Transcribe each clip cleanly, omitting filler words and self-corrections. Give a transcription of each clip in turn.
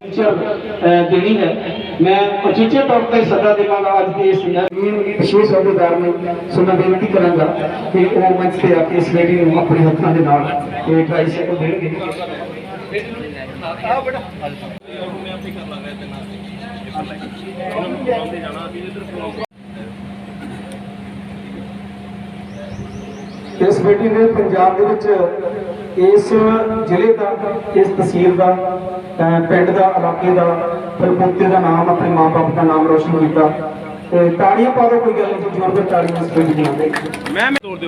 देनी है। मैं उचेचे तौर पर सदा देवांगा अज के इस विशेष अहदेदार में सो मैं बेनती करांगा कि वो मंच से आके इस बेटी को अपने हथों के नाल ट्राईसाइकिल देंगे। इस बेटी ने पंजाब दे विच इस जिले का, इस तहसील का, पिंड का, इलाके का, फिर पोते का नाम, अपने माँ बाप का नाम रोशन किया। ताड़ियां पा दो, कोई गल नहीं, जोरदार ताड़ियां इस बेटी दी। मैं तोड़ दो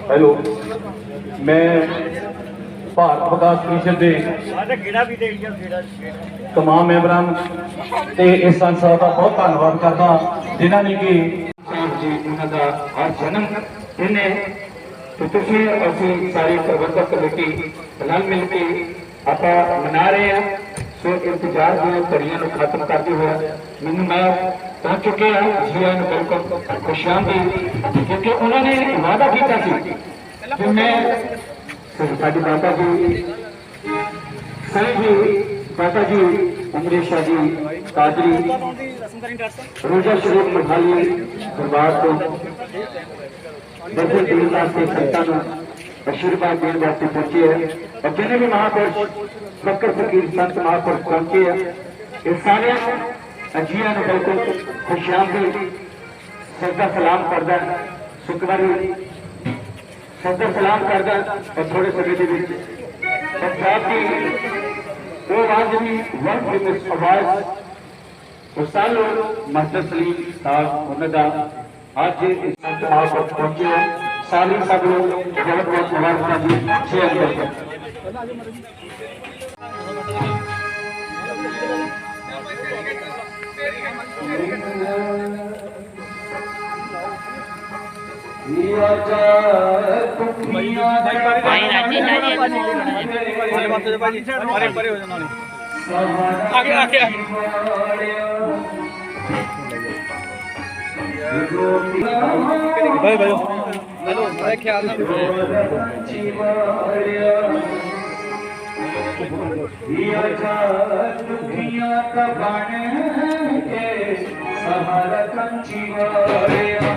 हेलो, मैं भारत विकास परिषद के तमाम मैंबरां ते इस संस्था का बहुत धन्यवाद करता जिन्होंने कि जी उन्होंने हर जन्म दिन है। तो तुसीं असीं सारी प्रबंधक कमेटी नाल मिल के आप मना रहे हैं। सो इंतजार दी घड़ियां नूं खत्म करते हुए मैनूं मैं पहुंच चुके हैं जी आए बिल्कुल खुशामदी, क्योंकि उन्होंने वादा किया कि मैं साडी माता जी साईं जी, माता जी अमरीश शाह जी कादरी रोजा शरीफ मखाली दरबार को दर्शन देने वास्ते संतान आशीर्वाद देने वास्ते पहुंचे है। और जिन्हें भी महापुरुष फकर फकीर संत महापुरुष पहुंचे है, इस सारे अजिया ने बिल्कुल खुशामदी सजदा सलाम करदा शुक्रवारी सजदा सलाम करदा। और थोड़े समय के पंजाब की वो आवाज भी वर्ल्ड फेमस आवाज उस्ताद मास्टर सलीम साहब उन्होंने आज संत महापुरुष पहुंचे हैं। साली सब लोग बहुत बहुत मुबारक जी शेयर करते हैं। भाई भाई हेलो, मेरे ख्याल में सहारा कंची वारिया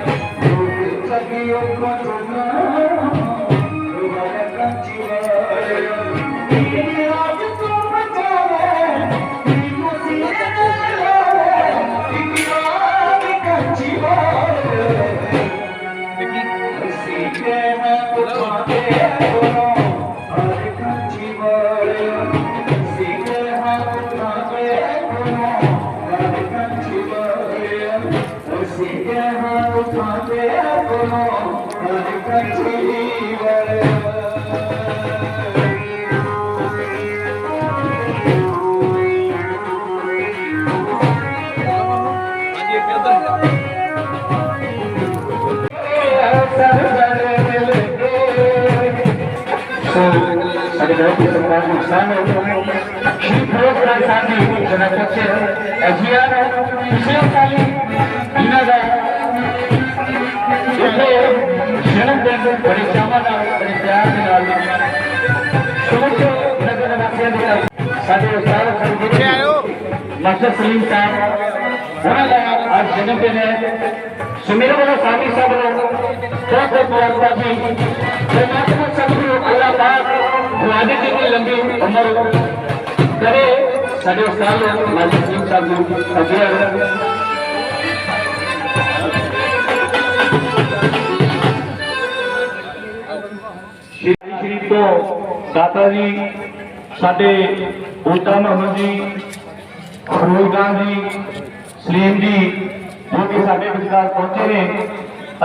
सगियों को चुना कंची वारिया आज तो बचावे कंची वारिया सीखे मैं पुछाते दोनों हर कंची वारिया सीखे मैं पुछाते दोनों हर कंची वारिया सीखे मैं पुछाते दोनों हर कंची वारिया। बड़े चावां नाल बड़े प्यार दे नाल नगर वासियां दे साडे उस्ताद मास्टर सलीम साहब उन्होंने आज जन्मदिन है। सो मेरे वालों सामी साहब बहुत बहुत मुबारकबाद जी। परमात्मा सबको अल्लाह पाक दुआने की लंबी उम्र करे। साडे उस्ताद मास्टर सलीम साहब अगे शरीफ तो दाता जी साडे बूटा मोहम्मद जी, फरूक खान जी, सलीम जी जो कि साडे विचार पहुंचे ने।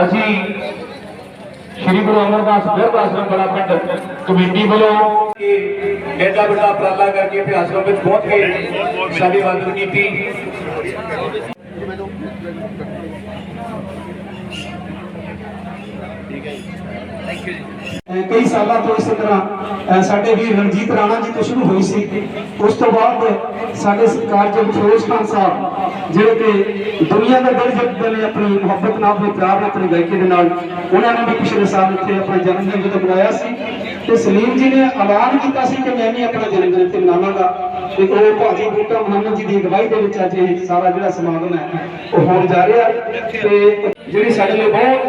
असी श्री गुरु अमरदास बिरध आश्रम बड़ा पिंड कमेटी वालों एडा बड़ा उपराला करके फिर आश्रम में पहुंच गए साडी मदद की। Thank you. कई सालों तो इस तरह साडे वीर रणजीत राणा जी तो शुरू हुई सी। उस तो बाद साडे सत्कारयोग फिरोज खान साहब जिहड़े कि दुनिया का दिल जितते हैं अपनी मुहब्बत नाल अपने प्यार नाल अपनी गायकी दे नाल, उन्होंने भी पिछले साल इत्थे अपना जन्मदिन जो मनाया सी ते सलीम जी ने ऐलान किया सी कि मैं भी अपना जन्मदिन इत्थे मनावांगा। ते वो भाजी बूटा मोहम्मद जी की अगवाई दे विच अज ये सारा जिहड़ा समागम है वो होण जा रहा ते जिहड़ी साडे लई बहुत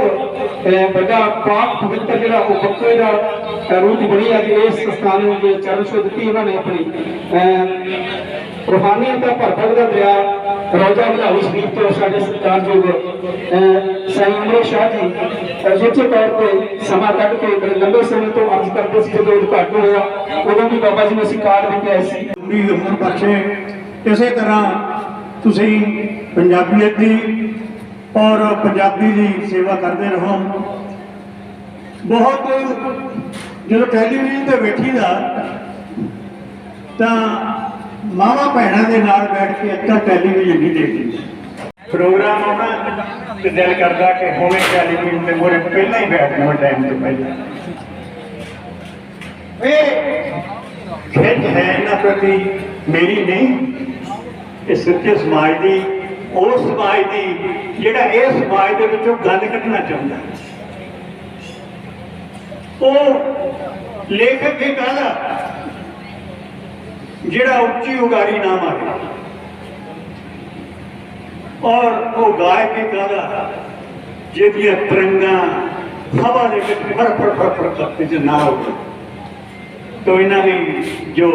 बड़ा पाक पवित्र जिहड़ा वो बकरे दा रूप बनी अज इस स्थान में चरण छूह दी उन्होंने अपनी रूहानियत का भरभर का दरिया रोजा मधाली शरीफ तो साडे सत्कारयोग साईं अमर शाह जी अजुचे तौर पर समा कढ़ के बड़े लंबे समय तो अर्ज करते थे जो उद्घाटन होया उदों भी बाबा जी ने असीं कार्ड लेके आए सी। उम्र बख्शे इसे तरह तुसी पंजाबीयत दी और पंजाबी की सेवा करते रहो। बहुत जो टैलीविजन से बैठी दा तो मावा भैनों के नाल बैठ के अच्छा टैलीविजन नहीं देखती। प्रोग्राम आना तो दिल करता कि हुणे टैलीविजन के मोरे पहले ही बैठ जाओ टाइम तो पहले। खिच है इन्होंने प्रति मेरी नहीं, इस सच्चे समाज की उस समाज की जिहड़ा इस समाज के विचों गल कढ़ना चाहता वो लेखक के कहला जिहड़ा उच्ची उगारी ना मारे और वो गाय के कहला जिहदियां तरंगा हवा दे विच फर फर फर फर करते च ना हो। तो इन्हां दी जो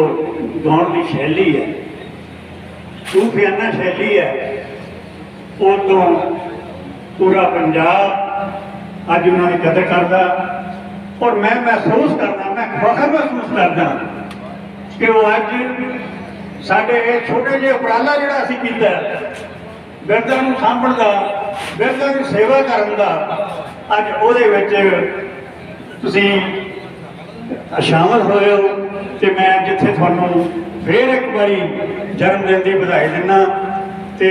गाउण की शैली है सूफियाना शैली है वो तो पूरा पंजाब अज उन्होंने कदर करता और मैं महसूस करता, मैं फखर महसूस करता कि वो अज साडे छोटे जे उपराला जिहड़ा असीं कीता बिरधां नूं सांभण दा, बिरधां दी सेवा करन दा, अज उहदे विच तुसीं शामिल होए हो। ते मैं जिथे तुहानूं फिर एक बारी जन्मदिन की बधाई दिना ते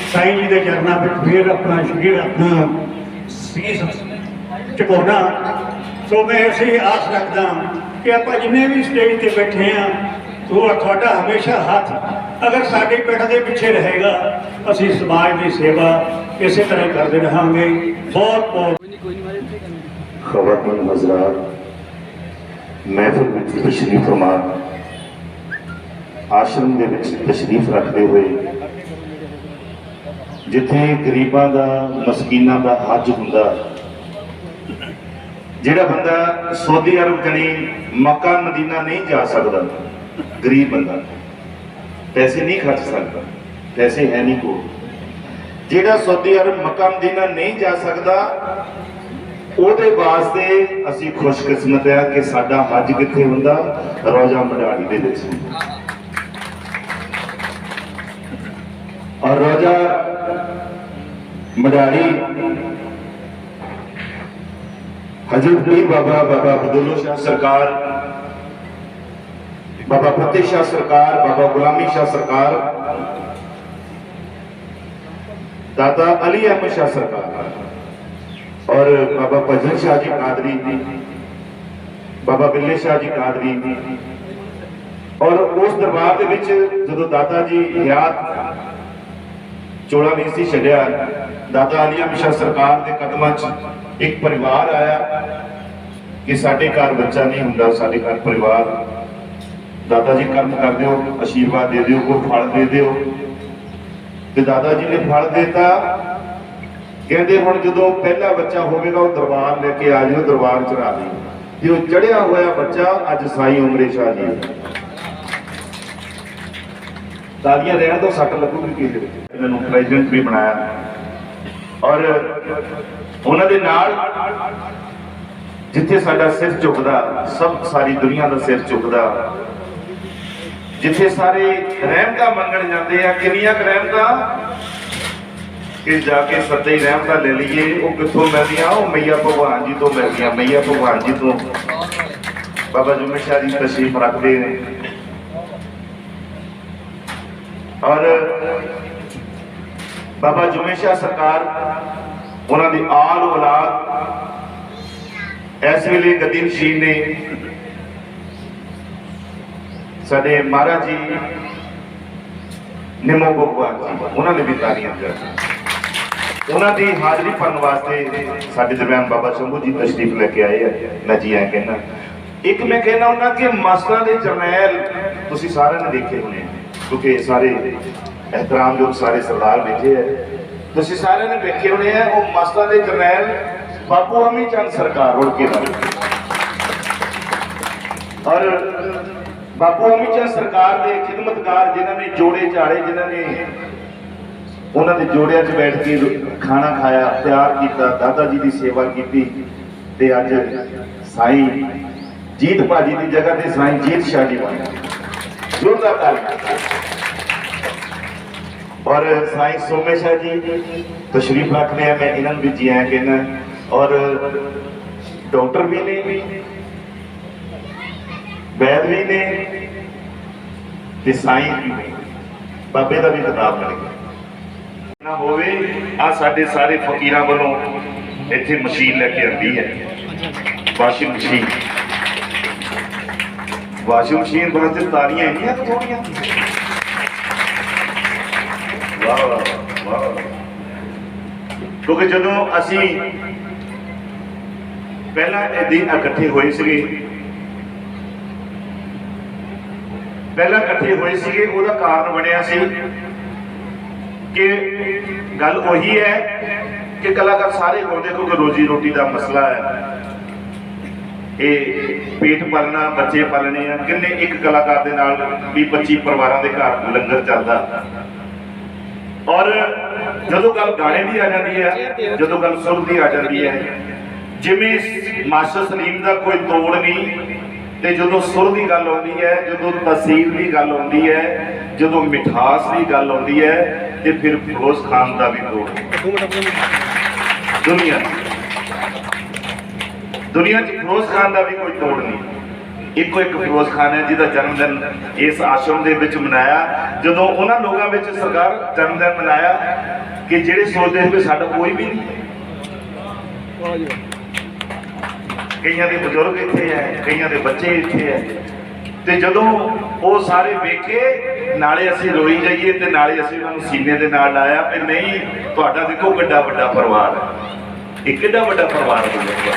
साईं जी के चरणों में फिर अपना शरीर अपना सीस झुकाना। सो मैं ऐसी आस रखता कि आप जिन्हें भी स्टेज पर बैठे हैं तो थोड़ा हमेशा हाथ अगर साड़ी पिठ के पिछे रहेगा असी समाज की सेवा इस तरह करते रहेंगे। बहुत बहुत ख़वातीन हज़रात, महफिल में तशरीफ फरमा आश्रम के तशरीफ रखते हुए जिथे गरीबों का मस्कीना का हज हुंदा, जिहड़ा बंदा सऊदी अरब जनी मक्का मदीना नहीं जा सकता, गरीब बंदा पैसे नहीं खर्च सकता, पैसे है नहीं को, जिहड़ा सऊदी अरब मक्का मदीना नहीं जा सकता ਉਹਦੇ वास्ते असी खुशकिस्मत है कि साडा हज कित्थे हुंदा, रोजा मढ़ाड़ी दे विच। और रोजा मढ़ाड़ी हजरत पीर बाबा अब्दुल्ला शाह सरकार, बाबा फतेह शाह सरकार, बाबा गुलामी शाह सरकार, दादा अली अहमद शाह सरकार और बाबा फजल शाह जी कादरी, बाबा बिल्ले शाह जी कादरी और उस दरबार के विच जदों दादा जी हयात चोला नहीं सी छड्या, दादा अली अहमद शाह सरकार के कदमां च एक परिवार आया कि साडे घर बच्चा नहीं हुंदा, साडे घर परिवार, दादा जी कर्म कर दिओ, आशीर्वाद दे दिओ, कोई फल दे दिओ। ते दादा जी ने फल देता, कहते हुण जदों पहला बच्चा होगा वो दरबार लेके आ जाओ, दरबार चढ़ा दी। जो चढ़िया होया बच्चा अज साईं उमरे शाह जी। तालियां रहने तो सट लगूगी कि इन्होंने प्रेजिडेंट भी बनाया और उन्होंने नाल जिथे साडा सिर झुकदा, सब सारी दुनिया का सिर झुकदा, जिथे सारे रहमतां मंगण जाते हैं, कितनियां रहमतां कि जाके सत्ते ही रहमतां ले लीए, वो कितों मिलदियां, वो मैया भगवान जी तो मिलदियां, मैया भगवान जी तो बाबा जुम्मे शाह जी तशरीफ रखते हैं। और बाबा जुम्मे शाह सरकार उन्होंने आल औलाद इस वेले गद्दी नशीन ने साडे महाराज जी निमो भगवान जी, उन्होंने भी तालियां कर उन्होंने हाजरी भरने वास्ते साडे दरम्यान बाबा शंभू जी तशरीफ लेके आए हैं। मैं जी ऐ कहना, एक मैं कहना होना कि मास्टरां दे जरनैल तुसीं सारिआं ने देखे होने, क्योंकि सारे एहतरामयोग सारे सरदार बैठे हैं, तुसीं सारिआं ने देखे होने हैं। वो मास्टरां दे जरनैल बापू अमी चंद सरकार उड़ के बारे और बापू अमी चंद सरकार के खिदमतकार जिन्होंने जोड़े झाड़े, जिन्होंने उन्होंने जोड़िया च बैठ के खाना खाया, प्यार किया, दादा जी की सेवा की, अज साई जीत भाजी की जगह से साई जीत शाह जी बने, जोरदार तालियां। और साई सोमे शाह जी तशरीफ रखते हैं, मैं इन्होंने भी जी आया कहना। और डॉक्टर भी ने, वैद भी ने, ते साईं भी ने, बाबे का भी खिताब मिल गया ना होवे। आ साडे सारे फकीरां वालों इत्थे मशीन लेके आंदी है, वाशिंग मशीन। वाशिंग मशीन वास्ते तालियां इंनियां थोड़ियां, वाह वाह वाह। क्योंकि जदों असीं पहला दिन इकट्ठे होए सीगे, पहला इकट्ठे होए सीगे, ਉਹਦਾ ਕਾਰਨ ਬਣਿਆ ਸੀ कि गल वही है कि कलाकार सारे गाते, क्योंकि रोजी रोटी का मसला है, ये पेट पालना, बच्चे पालने हैं। किन्ने एक कलाकार के नाल 20-25 परिवारों के घर लंगर चलता। और जदों गल गाने की आ जाती है, जदों गल सुर की आ जाती है, जिमें मास्टर सलीम का कोई तोड़ नहीं, तो जो सुर की गल आती है, जो तहसील की गल आती है, जो मिठास की गल आती है, तो फिर फिरोज खान का भी तोड़। दुनिया दुनिया च फिरोज खान का भी कोई तोड़ नहीं। एको एक फिरोज खान है जिसका जन्मदिन इस आश्रम के विच मनाया। जो उन्होंने लोगों में सरकार जन्मदिन मनाया कि जेडे सोचते हैं कि साडा कोई भी नहीं, कई के बजुर्ग इत्थे है, कई के बच्चे इत्थे है, तो जदों वो सारे वेखे नाले असीं रोई जाइए तो नाले असीं उन्होंने सीने दे नाल लाया कि नहीं, तुहाडा देखो किड्डा वड्डा परिवार है, एक किड्डा वड्डा परिवार होगा।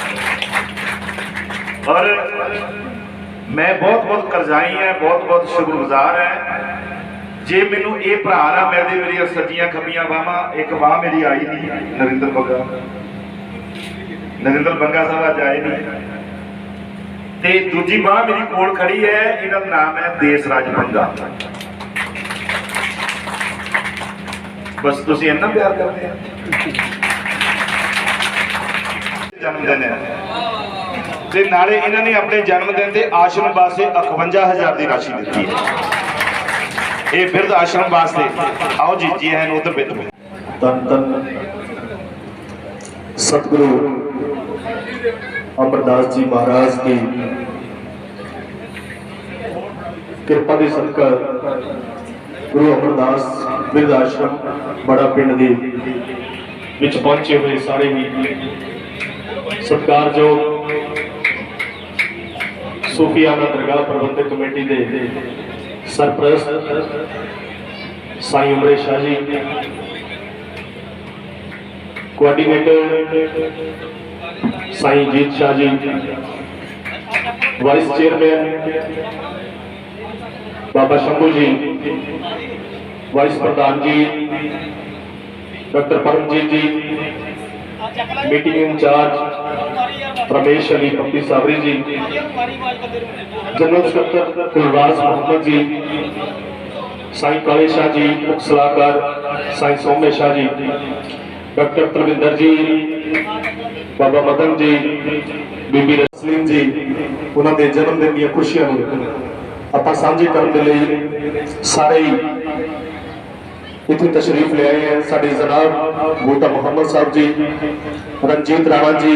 और मैं बहुत बहुत करजाई है, बहुत बहुत शुक्रगुजार है जे मैनू ये भरा ना मिलते, मेरी सज्जियां खब्बियां बाहां, एक बाह मेरी आई नहीं, नरिंदर बंगा साहब अज आए नहीं, ते दूजी बाह मेरी कोल खड़ी है, इहदा नाम है देसराज बंगा। बस तुसीं इन्ना प्यार करते हैं। जन्मदिन है ते नाले इन्होंने अपने जन्मदिन के आश्रम वास्ते 51,000 की राशि दी है। ये बिरध आश्रम वास्ते आओ जी जी हैं उधर बैठो। धन धन सतगुरु अमरदास जी महाराज की कृपा के सदका गुरु अमरदास बिरध आश्रम बड़ा पिंड के विच पहुंचे हुए सारे ही सत्कारयोग सूफियाना दरगाह प्रबंधक कमेटी के सरप्रस्त साईं उमरे शाह जी, कोआर्डिनेटर साईं जीत शाह जी, वाइस चेयरमैन बाबा शंभू जी, वाइस प्रधान जी डॉक्टर परमजीत जी, मीटिंग इंचार्ज रमेश अली पप्पी साबरी जी, जनरल सेक्रेटरी कुलराज मोहम्मद जी, साईं काले शाह जी, मुख सलाहकार साईं सोमे शाह जी, डॉक्टर तरविंदर जी, बाबा मदन जी, बीबी रसलीम जी, उन्होंने जन्मदिन दी खुशियां आपां सांझे करने के लिए सारे इतने तशरीफ ले आए हैं। साडे जनाब बूटा मोहम्मद साहब जी, रंजीत राणा जी,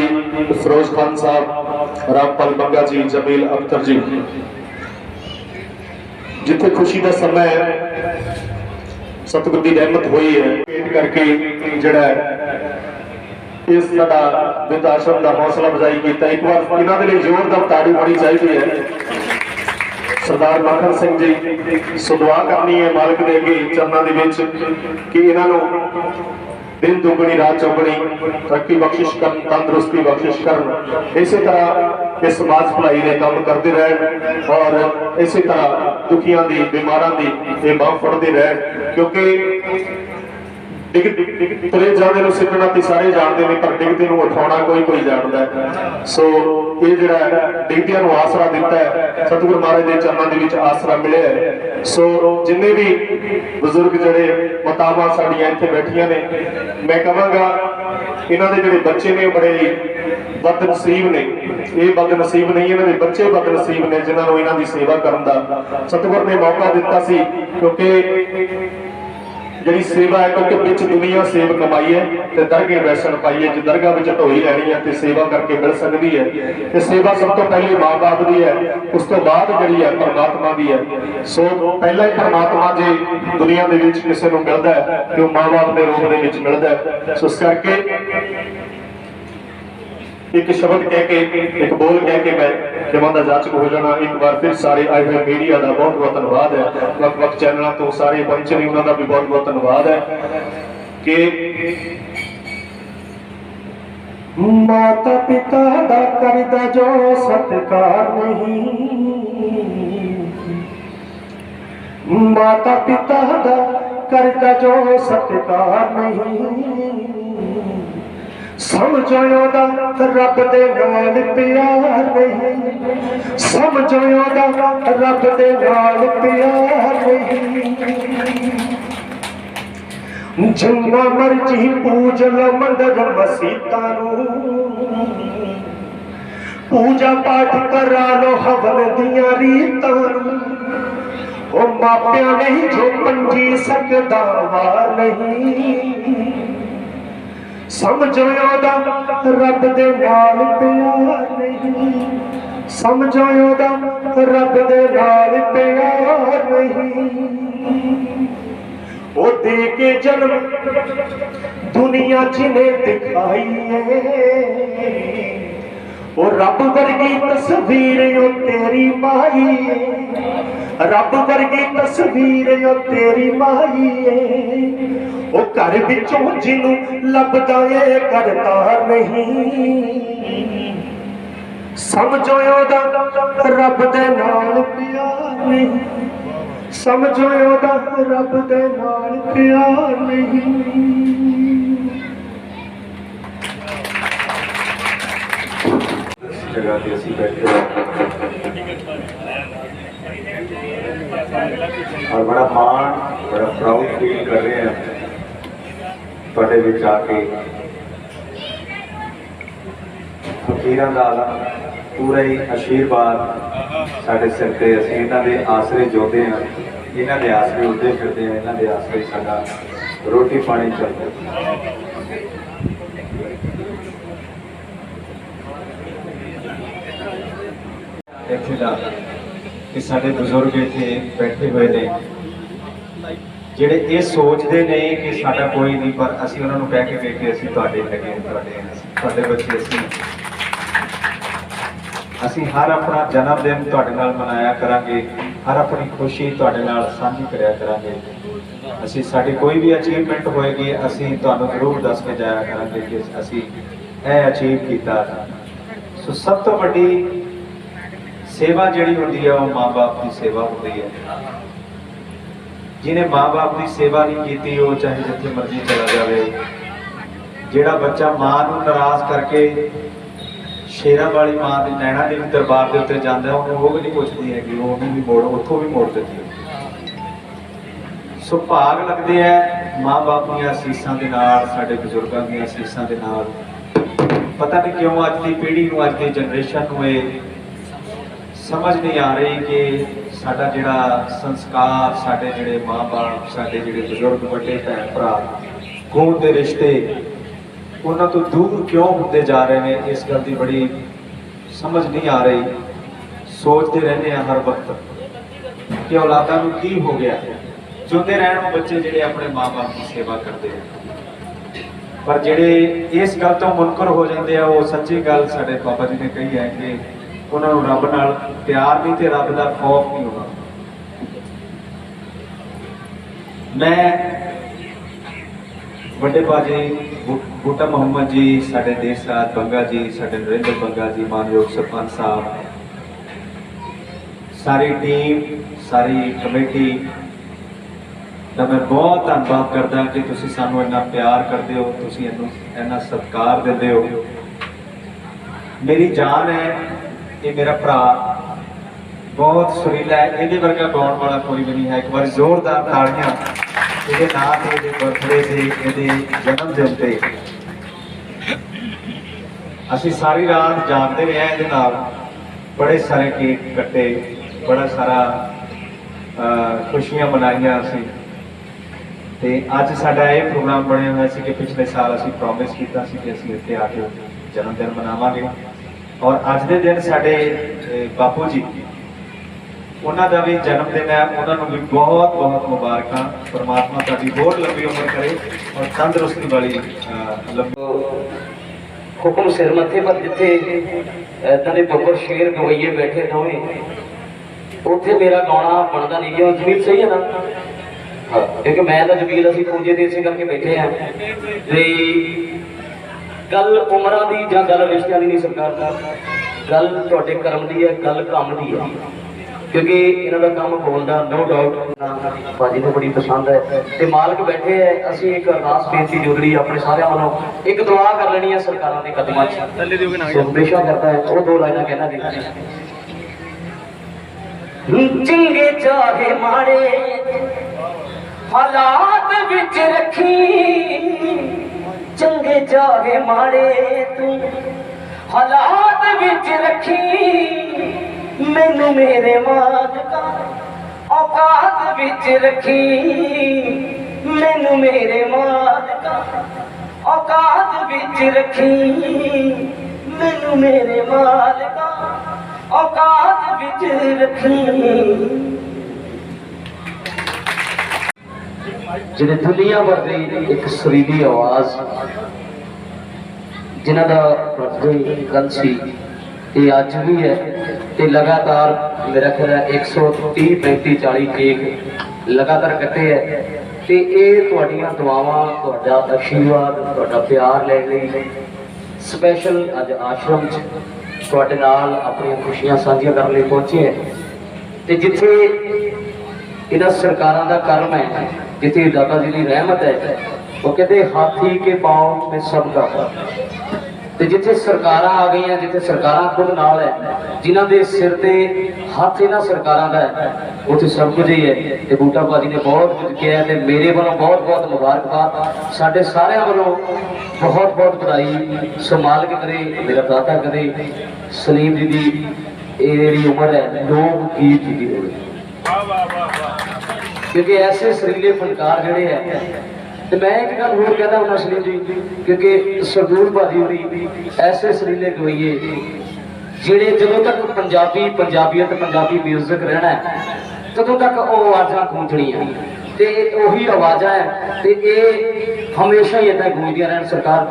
फिरोज खान साहब, रामपाल बंगा जी, जमील अख्तर जी। जिथे खुशी का समय सतगुरु की रहमत हुई है, करके जड़ा इस साडा विद आश्रम का हौसला अफजाई किया। एक बार इन्हों के लिए जोरदार ताड़ी होनी चाहिए है। सरदार मखन सिंह जी सो दुआ करनी है मालिक दे अगे चरणों के विच कि इन्हों दिन दुगनी रात चौगनी तरक्की बख्शिश कर, तंदुरुस्ती बख्शिश कर, इसी तरह इस समाज भलाई के काम करते रह और इसी तरह दुखियां की बीमारां की ये बांह फड़ते रह। क्योंकि तुरे जाने को सिखना तो सारे जानते हैं, पर डिगते उठाना कोई कोई जानता है। सो ये जो डिगतियां आसरा दिता है सतगुरु महाराज के चरणों के विच आसरा मिले है। सो जिन्हें भी बुजुर्ग जड़े मातावां साड़ियां इत्थे बैठियां ने, मैं कहांगा इन्हां दे जिहड़े बच्चे ने बड़े बदनसीब ने, ये बदनसीब नहीं, इन्हां दे बच्चे बदनसीब ने जिन्हां नूं इन्हां दी सेवा करन दा सतगुरु ने मौका दिता सी। क्योंकि जी सेवा है, क्योंकि बिच दुनिया सेव कमाई है तो दरगे वैसन पाई है, जो दरगाह में ढोई लैनी है तो सेवा करके मिल सकती है। तो सेवा सब तो पहले माँ बाप की है, उस तो बाद जी है परमात्मा की है। सो पहला ही परमात्मा जो दुनिया के किसी को मिलता है तो माँ बाप के रूप में मिलता है। सो इस करके एक शब्द कह के एक बोल कह के मैं जवान का जाचक हो जाना। एक बार फिर सारे आए हुए मीडिया का बहुत बहुत धन्यवाद है, वक्त वक्त चैनलों तो सारे पहुंचे ने उन्होंने भी बहुत बहुत धन्यवाद है। कि माता पिता दा करदा जो सत्कार नहीं, माता पिता दा करदा जो सत्कार नहीं, समझो दा रब दे नाल प्यार नहीं, समझो दा रब दे नाल प्यार नहीं। जिन्ना मर्जी पूज लो मंदिर मसीतां नूं, पूजा पाठ करा लो हवन दियां रीतां नूं, ओ मापियां नहीं जो पंजी सकदा हार नहीं। समझो दा रब दे नाल प्यार नहीं, समझो दा रब दे नाल प्यार नहीं। ओ दे के जन्म दुनिया जिन्हें दिखाई है, ओ रब वर्गी तस्वीर ओ तेरी माई है, रब वर्गी तस्वीर ओ तेरी माई है। ओ घर विचों जिन्नू लभदा ए करता नहीं, समझो दा रब दे नाल प्यार नहीं, समझो दा रब दे नाल प्यार नहीं। जगह ते असीं बैठे और बड़ा मान बड़ा प्राउड फील कर रहे हैं तुहाडे विच आके। फकीरां दा पूरा ही आशीर्वाद साडे सिर ते, असीं इन्हां दे आसरे जोंदे हां, इन्हां दे आसरे उड़दे फिरदे हैं, इन्हां दे आसरे साडा रोटी पानी चलदा। इत्थे दा कि साडे बुजुर्ग इत्थे बैठे हुए ने ਜਿਹੜੇ ਇਹ ਸੋਚਦੇ ਨੇ ਕਿ ਸਾਡਾ ਕੋਈ ਨਹੀਂ, ਪਰ ਅਸੀਂ ਉਹਨਾਂ ਨੂੰ ਕਹਿ ਕੇ ਵੇਖੇ ਅਸੀਂ ਤੁਹਾਡੇ ਹੈਗੇ, ਤੁਹਾਡੇ ਬੱਚੇ ਅਸੀਂ ਹਰ ਆਪਣਾ ਜਨਮ ਦਿਨ ਤੁਹਾਡੇ ਨਾਲ ਮਨਾਇਆ ਕਰਾਂਗੇ, ਹਰ ਆਪਣੀ ਖੁਸ਼ੀ ਤੁਹਾਡੇ ਨਾਲ ਸਾਂਝੀ ਕਰਿਆ ਕਰਾਂਗੇ। ਅਸੀਂ ਸਾਡੀ ਕੋਈ ਵੀ ਅਚੀਵਮੈਂਟ ਹੋਏਗੀ ਅਸੀਂ ਤੁਹਾਨੂੰ ਜ਼ਰੂਰ ਦੱਸ ਕੇ ਜਾਇਆ ਕਰਾਂਗੇ ਕਿ ਅਸੀਂ ਇਹ ਅਚੀਵ ਕੀਤਾ। ਸੋ ਸਭ ਤੋਂ ਵੱਡੀ ਸੇਵਾ ਜਿਹੜੀ ਹੁੰਦੀ ਹੈ ਉਹ ਮਾਂ ਬਾਪ ਦੀ ਸੇਵਾ ਹੁੰਦੀ ਹੈ। जिन्हें माँ बाप की सेवा नहीं की वो चाहे जिथे मर्जी चला जाए। जोड़ा बच्चा माँ को नाराज करके शेरां वाली माँ के नैना देवी दरबार के उत्ते जाता है, उन्होंने वो भी नहीं पूछती है कि वो भी मोड़ उतों भी मोड़ देती है। सो भाग लगते हैं माँ बाप दी असीसां दे नाल, साडे बजुर्गों दी असीसां दे नाल। पता नहीं क्यों अज की पीढ़ी को, अज की जनरेशन को समझ नहीं आ रही कि साडा जिहड़ा संस्कार, साडे जिहड़े माँ बाप, साडे जिहड़े बजुर्ग बड़े भैन भरा, खून के रिश्ते उन्हां तो दूर क्यों होंदे जा रहे हैं, इस गल की बड़ी समझ नहीं आ रही। सोचते रहते हैं हर वक्त कि औलादां नूं की हो गया। जिंदे रहण बच्चे जिहड़े अपने माँ बाप की सेवा करते हैं। पर ਜਿਹੜੇ ਇਸ ਗੱਲ ਤੋਂ ਮੁਨਕਰ ਹੋ ਜਾਂਦੇ ਆ, ਉਹ ਸੱਚੀ ਗੱਲ ਸਾਡੇ ਬਾਬਾ ਜੀ ਨੇ ਕਹੀ ਹੈ ਕਿ ਉਹਨਾਂ ਨੂੰ ਰੱਬ ਨਾਲ ਪਿਆਰ ਨਹੀਂ ਤੇ ਰੱਬ ਦਾ ਖੌਫ ਨਹੀਂ ਹੋਣਾ। ਮੈਂ ਵੱਡੇ ਬਾਜੀ ਬੂਟਾ ਮੁਹੰਮਦ ਜੀ, ਸਾਡੇ ਦੇਸ਼ ਰਾਜ ਬੰਗਾ ਜੀ, ਸਾਡੇ ਨਰਿੰਦਰ ਬੰਗਾ ਜੀ, ਮਾਨਯੋਗ ਸਰਪੰਚ ਸਾਹਿਬ, ਸਾਰੀ ਟੀਮ, ਸਾਰੀ ਕਮੇਟੀ ਦਾ ਮੈਂ ਬਹੁਤ ਧੰਨਵਾਦ ਕਰਦਾ ਕਿ ਤੁਸੀਂ ਸਾਨੂੰ ਇੰਨਾ ਪਿਆਰ ਕਰਦੇ ਹੋ, ਤੁਸੀਂ ਇਹਨੂੰ ਇੰਨਾ ਸਤਿਕਾਰ ਦਿੰਦੇ ਹੋ। ਮੇਰੀ ਜਾਨ ਹੈ, ਇਹ ਮੇਰਾ ਭਰਾ ਬਹੁਤ ਸੁਰੀਲਾ ਹੈ, ਇਹਦੇ ਵਰਗਾ ਗਾਉਣ ਵਾਲਾ ਕੋਈ ਵੀ ਨਹੀਂ ਹੈ। ਇੱਕ ਵਾਰ ਜ਼ੋਰਦਾਰ ਤਾੜੀਆਂ ਇਹਦੇ ਨਾਂ ਤੇ, ਇਹਦੇ ਬਰਥਡੇ ਤੇ, ਇਹਦੇ ਜਨਮ ਦਿਨ ਤੇ। ਅਸੀਂ ਸਾਰੀ ਰਾਤ ਜਾਗਦੇ ਰਹੇ ਇਹਦੇ ਨਾਲ, ਬੜੇ ਸਾਰੇ ਕੇਕ ਕੱਟੇ, ਬੜਾ ਸਾਰਾ ਖੁਸ਼ੀਆਂ ਮਨਾਈਆਂ ਅਸੀਂ। ਤੇ ਅੱਜ ਸਾਡਾ ਇਹ ਪ੍ਰੋਗਰਾਮ ਬਣਿਆ ਹੋਇਆ ਸੀ ਕਿ ਪਿਛਲੇ ਸਾਲ ਅਸੀਂ ਪ੍ਰੋਮਿਸ ਕੀਤਾ ਸੀ ਕਿ ਅਸੀਂ ਇੱਥੇ ਆ ਕੇ ਜਨਮ ਦਿਨ ਮਨਾਵਾਂਗੇ, ਔਰ ਅੱਜ ਦੇ ਦਿਨ ਸਾਡੇ ਬਾਪੂ ਜੀ, ਉਹਨਾਂ ਦਾ ਵੀ ਜਨਮ ਦਿਨ ਹੈ। ਉਹਨਾਂ ਨੂੰ ਵੀ ਬਹੁਤ ਬਹੁਤ ਮੁਬਾਰਕਾਂ। ਪਰਮਾਤਮਾ ਤੁਹਾਡੀ ਹੋਰ ਲੰਬੀ ਉਮਰ ਕਰੇ ਔਰ ਤੰਦਰੁਸਤੀ ਵਾਲੀ ਹੁਕਮ ਸਿਰ ਮੱਥੇ ਪਰ ਜਿੱਥੇ ਇਦਾਂ ਦੇ ਬੱਬਰ ਸ਼ੇਰ ਗਵਈਏ ਬੈਠੇ ਦੋਵੇਂ, ਉੱਥੇ ਮੇਰਾ ਗਾਉਣਾ ਬਣਦਾ ਨਹੀਂ ਗਿਆ। ਜਮੀਲ ਸਹੀ ਹੈ ਨਾ? ਹਾਂ, ਕਿਉਂਕਿ ਮੈਂ ਤਾਂ ਜਮੀਲ ਅਸੀਂ ਪੂਜੇ ਦੇ ਇਸੇ ਕਰਕੇ ਬੈਠੇ ਆ। ਤੇ ਗੱਲ ਉਮਰਾਂ ਦੀ ਜਾਂ ਗੱਲ ਰਿਸ਼ਤਿਆਂ ਦੀ ਨਹੀਂ ਸਰਕਾਰ ਦਾ, ਗੱਲ ਤੁਹਾਡੇ ਕਰਮ ਦੀ ਹੈ, ਗੱਲ ਕੰਮ ਦੀ ਹੈ। ਕਿਉਂਕਿ ਇਹਨਾਂ ਦਾ ਕੰਮ ਬੋਲਦਾ ਨੋ ਡਾਊਟ ਭਾਜੀ ਨੂੰ ਬੜੀ ਪਸੰਦ ਹੈ। ਤੇ ਮਾਲਕ ਬੈਠੇ ਹੈ, ਅਸੀਂ ਇੱਕ ਅਰਦਾਸ ਬੇਨਤੀ ਜੋੜਨੀ ਆਪਣੇ ਸਾਰਿਆਂ ਵੱਲੋਂ, ਇੱਕ ਦੁਆ ਕਰ ਲੈਣੀ ਹੈ ਸਰਕਾਰਾਂ ਦੇ ਕਦਮਾਂ 'ਚ। ਹਮੇਸ਼ਾ ਕਰਦਾ ਹੈ, ਉਹ ਦੋ ਲਾਈਨਾਂ ਕਹਿਣਾ ਜੀ। ਚੰਗੇ ਚਾਹੇ ਮਾੜੇ ਹਾਲਾਤ ਵਿੱਚ ਰੱਖੀ, ਚੰਗੇ ਚਾਹੇ ਮਾੜੇ ਤੂੰ ਹਾਲਾਤ ਵਿੱਚ ਰੱਖੀ, ਮੈਨੂੰ ਮੇਰੇ ਮਾਲਕਾ ਔਕਾਤ ਵਿੱਚ ਰੱਖੀ, ਮੈਨੂੰ ਮੇਰੇ ਮਾਲਕਾ ਔਕਾਤ ਵਿੱਚ ਰੱਖੀ, ਮੈਨੂੰ ਮੇਰੇ ਮਾਲਕਾ ਔਕਾਤ ਵਿੱਚ ਰੱਖੀ। ਜਿਹੜੇ ਦੁਨੀਆ ਭਰ ਦੀ ਇੱਕ ਸੁਰੀਲੀ ਆਵਾਜ਼, ਜਿਨ੍ਹਾਂ ਦਾ ਬਰਥਡੇ ਕੱਲ੍ਹ ਸੀ, ਇਹ ਅੱਜ ਵੀ ਹੈ। ਤੇ ਲਗਾਤਾਰ ਮੇਰਾ ਖਿਆਲ ਹੈ 130 35 40 ਕੇਕ ਲਗਾਤਾਰ ਕੱਟੇ ਹੈ। ਤੇ ਇਹ ਤੁਹਾਡੀਆਂ ਦੁਆਵਾਂ, ਤੁਹਾਡਾ ਆਸ਼ੀਰਵਾਦ, ਤੁਹਾਡਾ ਪਿਆਰ ਲੈਣ ਲਈ ਸਪੈਸ਼ਲ ਅੱਜ ਆਸ਼ਰਮ 'ਚ ਤੁਹਾਡੇ ਨਾਲ ਆਪਣੀਆਂ ਖੁਸ਼ੀਆਂ ਸਾਂਝੀਆਂ ਕਰਨ ਲਈ ਪਹੁੰਚੇ ਹੈ। ਤੇ ਜਿੱਥੇ ਇਹਨਾਂ ਸਰਕਾਰਾਂ ਦਾ ਕਰਮ ਹੈ, ਜਿੱਥੇ ਦਾਤਾ ਜੀ ਦੀ ਰਹਿਮਤ ਹੈ, ਉਹ ਕਹਿੰਦੇ ਹਾਥੀ ਕੇ ਪਾँव में सब का। ਤੇ ਜਿੱਥੇ ਸਰਕਾਰਾਂ ਆ ਗਈਆਂ, ਜਿੱਥੇ ਸਰਕਾਰਾਂ ਖੁਦ ਨਾਲ ਹੈ, ਜਿਨ੍ਹਾਂ ਦੇ ਸਿਰ ਤੇ ਹੱਥ ਇਹਨਾਂ ਸਰਕਾਰਾਂ ਦਾ ਹੈ, ਉੱਥੇ ਸਭ ਕੁਝ ਹੀ ਹੈ। ਤੇ ਬੂਟਾ ਭਾਜੀ ਨੇ ਬਹੁਤ ਕੁਝ ਕਿਹਾ ਤੇ ਮੇਰੇ ਵੱਲੋਂ ਬਹੁਤ ਬਹੁਤ ਮੁਬਾਰਕਬਾਦ, ਸਾਡੇ ਸਾਰਿਆਂ ਵੱਲੋਂ ਬਹੁਤ ਬਹੁਤ ਵਧਾਈ। ਸੋ ਮਾਲਕ ਕਰੇ, ਮੇਰਾ ਦਾਤਾ ਕਰੇ, ਸਲੀਮ ਜੀ ਦੀ ਇਹ ਜਿਹੜੀ ਉਮਰ ਹੈ ਲੋਕ ਗੀਤ ਜੀ ਹੋਵੇ, ਕਿਉਂਕਿ ਐਸੇ ਸਰੀਲੇ ਫਨਕਾਰ ਜਿਹੜੇ ਹੈ। ਤੇ ਮੈਂ ਇੱਕ ਗੱਲ ਹੋਰ ਕਹਿੰਦਾ ਹੁੰਦਾ ਸਲੀਮ ਜੀ, ਕਿਉਂਕਿ ਸਰਦੂਲ ਭਾਜੀ ਹੋਣੀ ਐਸੇ ਸਰੀਲੇ ਗਵਈਏ ਜਿਹੜੇ ਜਦੋਂ ਤੱਕ ਪੰਜਾਬੀਅਤ ਪੰਜਾਬੀ ਮਿਊਜ਼ਿਕ ਰਹਿਣਾ ਹੈ, ਤਦੋਂ ਤੱਕ ਉਹ ਆਵਾਜ਼ਾਂ ਗੂੰਜਣੀਆਂ ਤੇ ਉਹੀ ਆਵਾਜ਼ਾਂ ਹੈ। ਤੇ ਇਹ ਹਮੇਸ਼ਾ ਹੀ ਏਦਾਂ ਗੂੰਜਦੀਆਂ ਰਹਿਣ। ਸਰਕਾਰ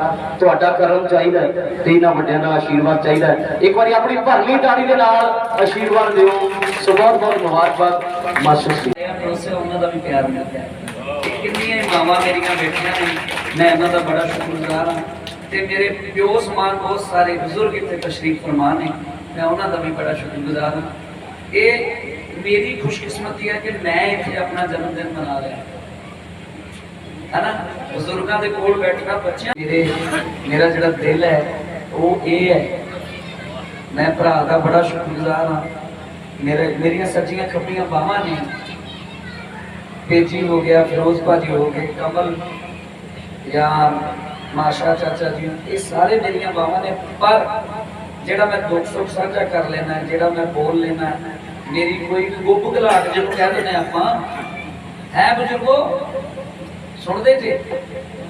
ਤੁਹਾਡਾ ਕਰਮ ਚਾਹੀਦਾ ਤੇ ਇਹਨਾਂ ਵੱਡਿਆਂ ਦਾ ਆਸ਼ੀਰਵਾਦ ਚਾਹੀਦਾ ਹੈ। ਇੱਕ ਵਾਰੀ ਆਪਣੀ ਭਰਵੀਂ ਤਾੜੀ ਦੇ ਨਾਲ ਆਸ਼ੀਰਵਾਦ ਦਿਓ। ਸੋ ਬਹੁਤ ਬਹੁਤ ਮੁਬਾਰਕਬਾਦ। ਮਾਸੂਸ ਉਹਨਾਂ ਦਾ ਵੀ ਪਿਆਰ ਮਿਲਦਾ ਹੈ। ਕਿੰਨੀਆਂ ਮਾਵਾਂ ਮੇਰੀਆਂ ਬੈਠੀਆਂ ਨੇ, ਮੈਂ ਇਹਨਾਂ ਦਾ ਬੜਾ ਸ਼ੁਕਰਗੁਜ਼ਾਰ ਹਾਂ। ਤੇ ਮੇਰੇ ਪਿਓ ਸਮਾਨ ਬਹੁਤ ਸਾਰੇ ਬਜ਼ੁਰਗ ਇੱਥੇ ਤਸ਼ਰੀਫ ਫਰਮਾ ਨੇ, ਮੈਂ ਉਹਨਾਂ ਦਾ ਵੀ ਬੜਾ ਸ਼ੁਕਰਗੁਜ਼ਾਰ ਹਾਂ। ਇਹ ਮੇਰੀ ਖੁਸ਼ਕਿਸਮਤੀ ਹੈ ਕਿ ਮੈਂ ਇੱਥੇ ਆਪਣਾ ਜਨਮ ਦਿਨ ਮਨਾ ਲਿਆ ਹੈ ਨਾ। ਬਜ਼ੁਰਗਾਂ ਦੇ ਕੋਲ ਬੈਠਣਾ, ਬੱਚਿਆਂ ਮੇਰਾ ਜਿਹੜਾ ਦਿਲ ਹੈ ਉਹ ਇਹ ਹੈ। ਮੈਂ ਭਰਾ ਦਾ ਬੜਾ ਸ਼ੁਕਰਗੁਜ਼ਾਰ ਹਾਂ। ਮੇਰੀਆਂ ਸੱਜੀਆਂ ਖੱਬੀਆਂ ਬਾਹਾਂ ਨੇ, तेजी हो गया, फिरोज भाजी हो गए, कमल या माशा चाचा जी, ये सारे मेरिया बावां ने। पर जेड़ा मैं दुख सुख साझा कर लेना, जेड़ा मैं बोल लेना, मेरी कोई गुप गलाट जो कह देने आपां है बुजुर्गो सुनते जे,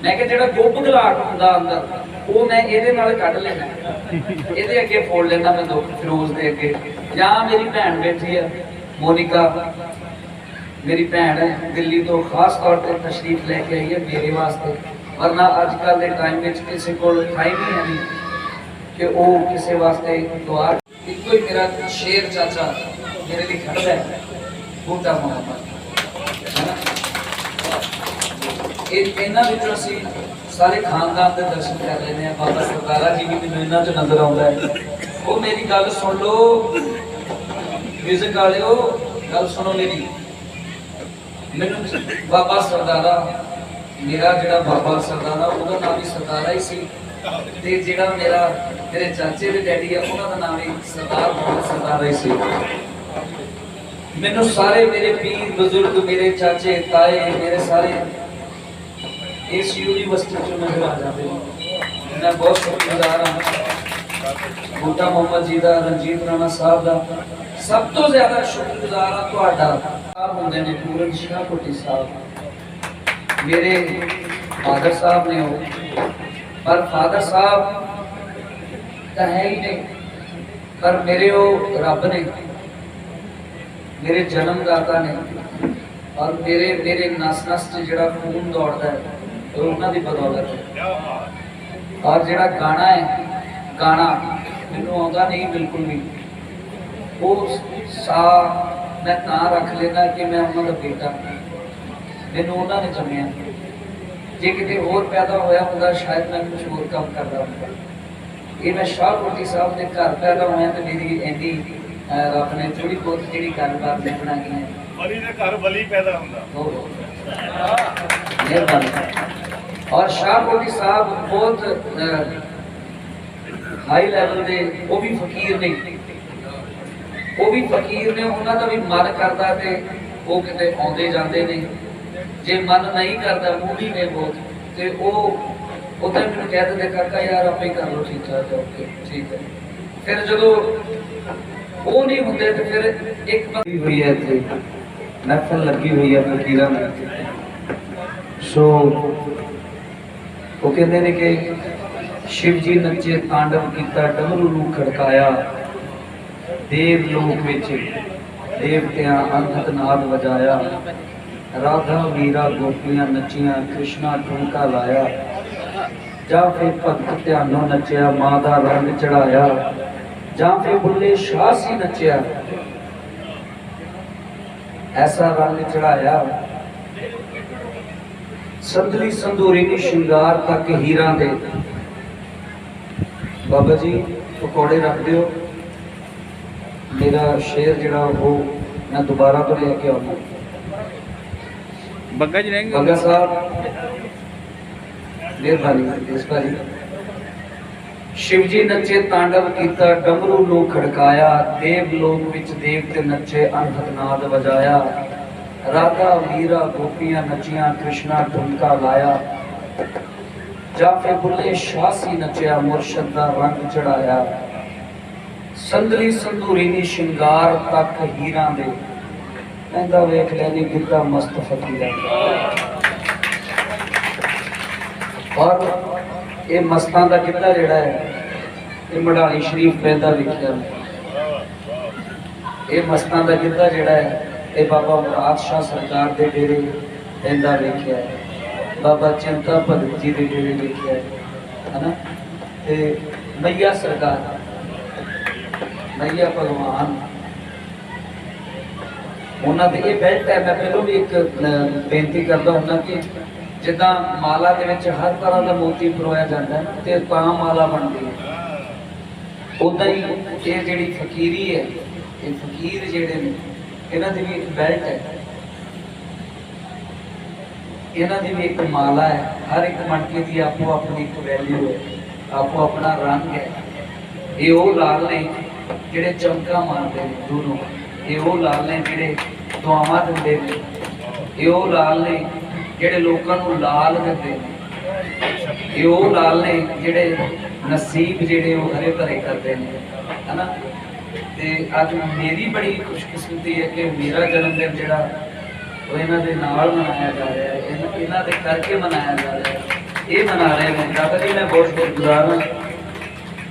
मैं कि जेड़ा गुप गलाट हुंदा अंदर वो मैं इहदे नाल कढ लेना, इहदे अगे फोड़ लेना मैं दुख फिरोज दे अगे। या मेरी भैन बैठी है मोनिका, मेरी भैन है दिल्ली तो खास तौर पर तशरीफ लेके आई है मेरे वास्ते। वरना अजकल के टाइम में किसी को टाइम ही है नहीं कि वो किसी वास्ते दुआ। एक ही मेरा शेर चाचा मेरे लिए खड़ा है, बूटा मोहम्मद है ना। इन्होंने विचों असीं सारे खानदान के दर्शन कर लेने हैं। बाबा सरदारा जी भी मैनूं इन्हां चों नजर आउंदा है। वो मेरी गल सुन लो, म्यूजिक वालिओ गल सुनो मेरी। मैनूं बाबा सरदारा, मेरा जिहड़ा बाबा सरदारा उहदा नाम भी सरदारा ही सी, ते जिहड़ा मेरे चाचे दे डैडी है उन्हां दा नाम भी सरदार मोहम्मद सरदारा ही सी। मैनूं सारे मेरे पीर बुजुर्ग, मेरे चाचे ताए, मेरे सारे इस यूनिवर्सिटी चो नजर आ जाते हैं। मैं बहुत शुक्रगुजार हाँ बूटा मोहम्मद जी का, रंजीत राणा साहब का, सब तो ज्यादा शुक्रगुजार हाँ तुहाडा होंदे ने पूरन शाहकोटी साहब। मेरे फादर साहब ने वो, पर फादर साहब तो है ही नहीं, पर मेरे वो रब ने, मेरे जन्मदाता ने, और मेरे नस नस च जिहड़ा खून दौड़ता है तो उन्होंने बदौलत है। और जिहड़ा गाना है, गाना मैनूं आउंदा नहीं बिल्कुल भी, वो सा मैं तां रख लेना कि मैं उन्होंने बेटा, मैनूं उन्होंने जम्मिया। जे किते होर पैदा होया हुंदा शायद मैं कुछ होर काम करदा हुंदा। ये मैं शाहकोटी साहब के घर पैदा होया तो मेरी इन्नी रब ने थोड़ी बहुत जिहड़ी गलबात लिखना गई है, वली दे घर वली पैदा हुंदा। मेहरबानी। और शाहकोटी साहब बहुत हाई लैवल दे, वो भी फकीर ने, वो भी फकीर ने, उन्हों का भी मन करता है वो किते आउंदे जांदे ने, जे मन नहीं करता मूडी ने बहुत ते वो उधर मैंने कह देते काका यार आपे कर लो, ठीक ठाक ओके ठीक है। फिर जो वो नहीं होंगे तो फिर एक बंदी हुई है इतनी महफिल लगी हुई है फकीरां में। सो वो कहते हैं कि शिव जी नचे तांडव किया, डमरू नूं खड़काया, देव लोक विच देवतियां अनहद नाद वजाया, राधा मीरा गोपियां नचियां, कृष्णा ठुमका लाया, जां फिर भगत ध्यानों नचिया, मां दा रंग चढ़ाया, जां फिर बुल्ले शाह सी नचिया, ऐसा रंग चढ़ाया, संदली संदूरी नी श्रृंगार तक हीरा दे। बाबा जी पकौड़े रख दियो, मेरा शेर जिहड़ा वो मैं दोबारा तो लेके आऊंगा। बग्गा जी रहेंगे, बग्गा साहब मेहरबानी इस बारी। शिव जी नचे तांडव किया, डमरू नूं खड़काया, देव लोक विच देवते नचे अनहद नाद वजाया, राधा मीरा गोपियां नचियां, कृष्णा ठुमका लाया, जाफे बुल्ले शाह सी नचिया, मुर्शद दा रंग चढ़ाया, संदली संदूरी नी श्रृंगार तक हीरा दे, कहंदा वेख लैनी गिद्दा मस्त फकीरा। और ये मस्तां दा गिद्दा जिहड़ा है ये मढ़ाली शरीफ पैदा लिखिया। ये मस्तां दा गिद्दा जिहड़ा है ये बाबा मुराद शाह सरकार दे डेरे पैदा लिखिया है, बाबा चिंता भगत जी दे डेरे लिखिया है ना। ते मैया सरकार, मैया भगवान उन्होंने दे ये बेल्ट है। मैं पहलों भी एक बेनती करता हूँ कि जिदा माला के विच हर तरह का मोती परोया जाता है तो तां माला बनती है, उदा ही ये जिहड़ी फकीरी है, ये फकीर जिहड़े ने इन्हां दी भी एक बेल्ट है, इन्हां दी भी एक माला है। हर एक मटके की आपो अपनी एक वैल्यू है, आपो अपना रंग है। ये वो लाल ने जिहड़े चमका मारते हैं दोनों, ये वो लाल ने जिहड़े दुआवां दिंदे ने, ये वो लाल ने जिहड़े लोकां नूं लाल करदे ने, ये वो लाल ने जिहड़े नसीब जिहड़े वो हरे भरे करते हैं, है ना। ते अज मेरी बड़ी खुशकिस्मती है कि मेरा जन्मदिन जिहड़ा वो इन्हां दे नाल मनाया जा रहा है, इन्हां दे करके मनाया जा रहा है। ये मना रहे हैं दादा जी, मैं बहुत शुक्रगुजार हाँ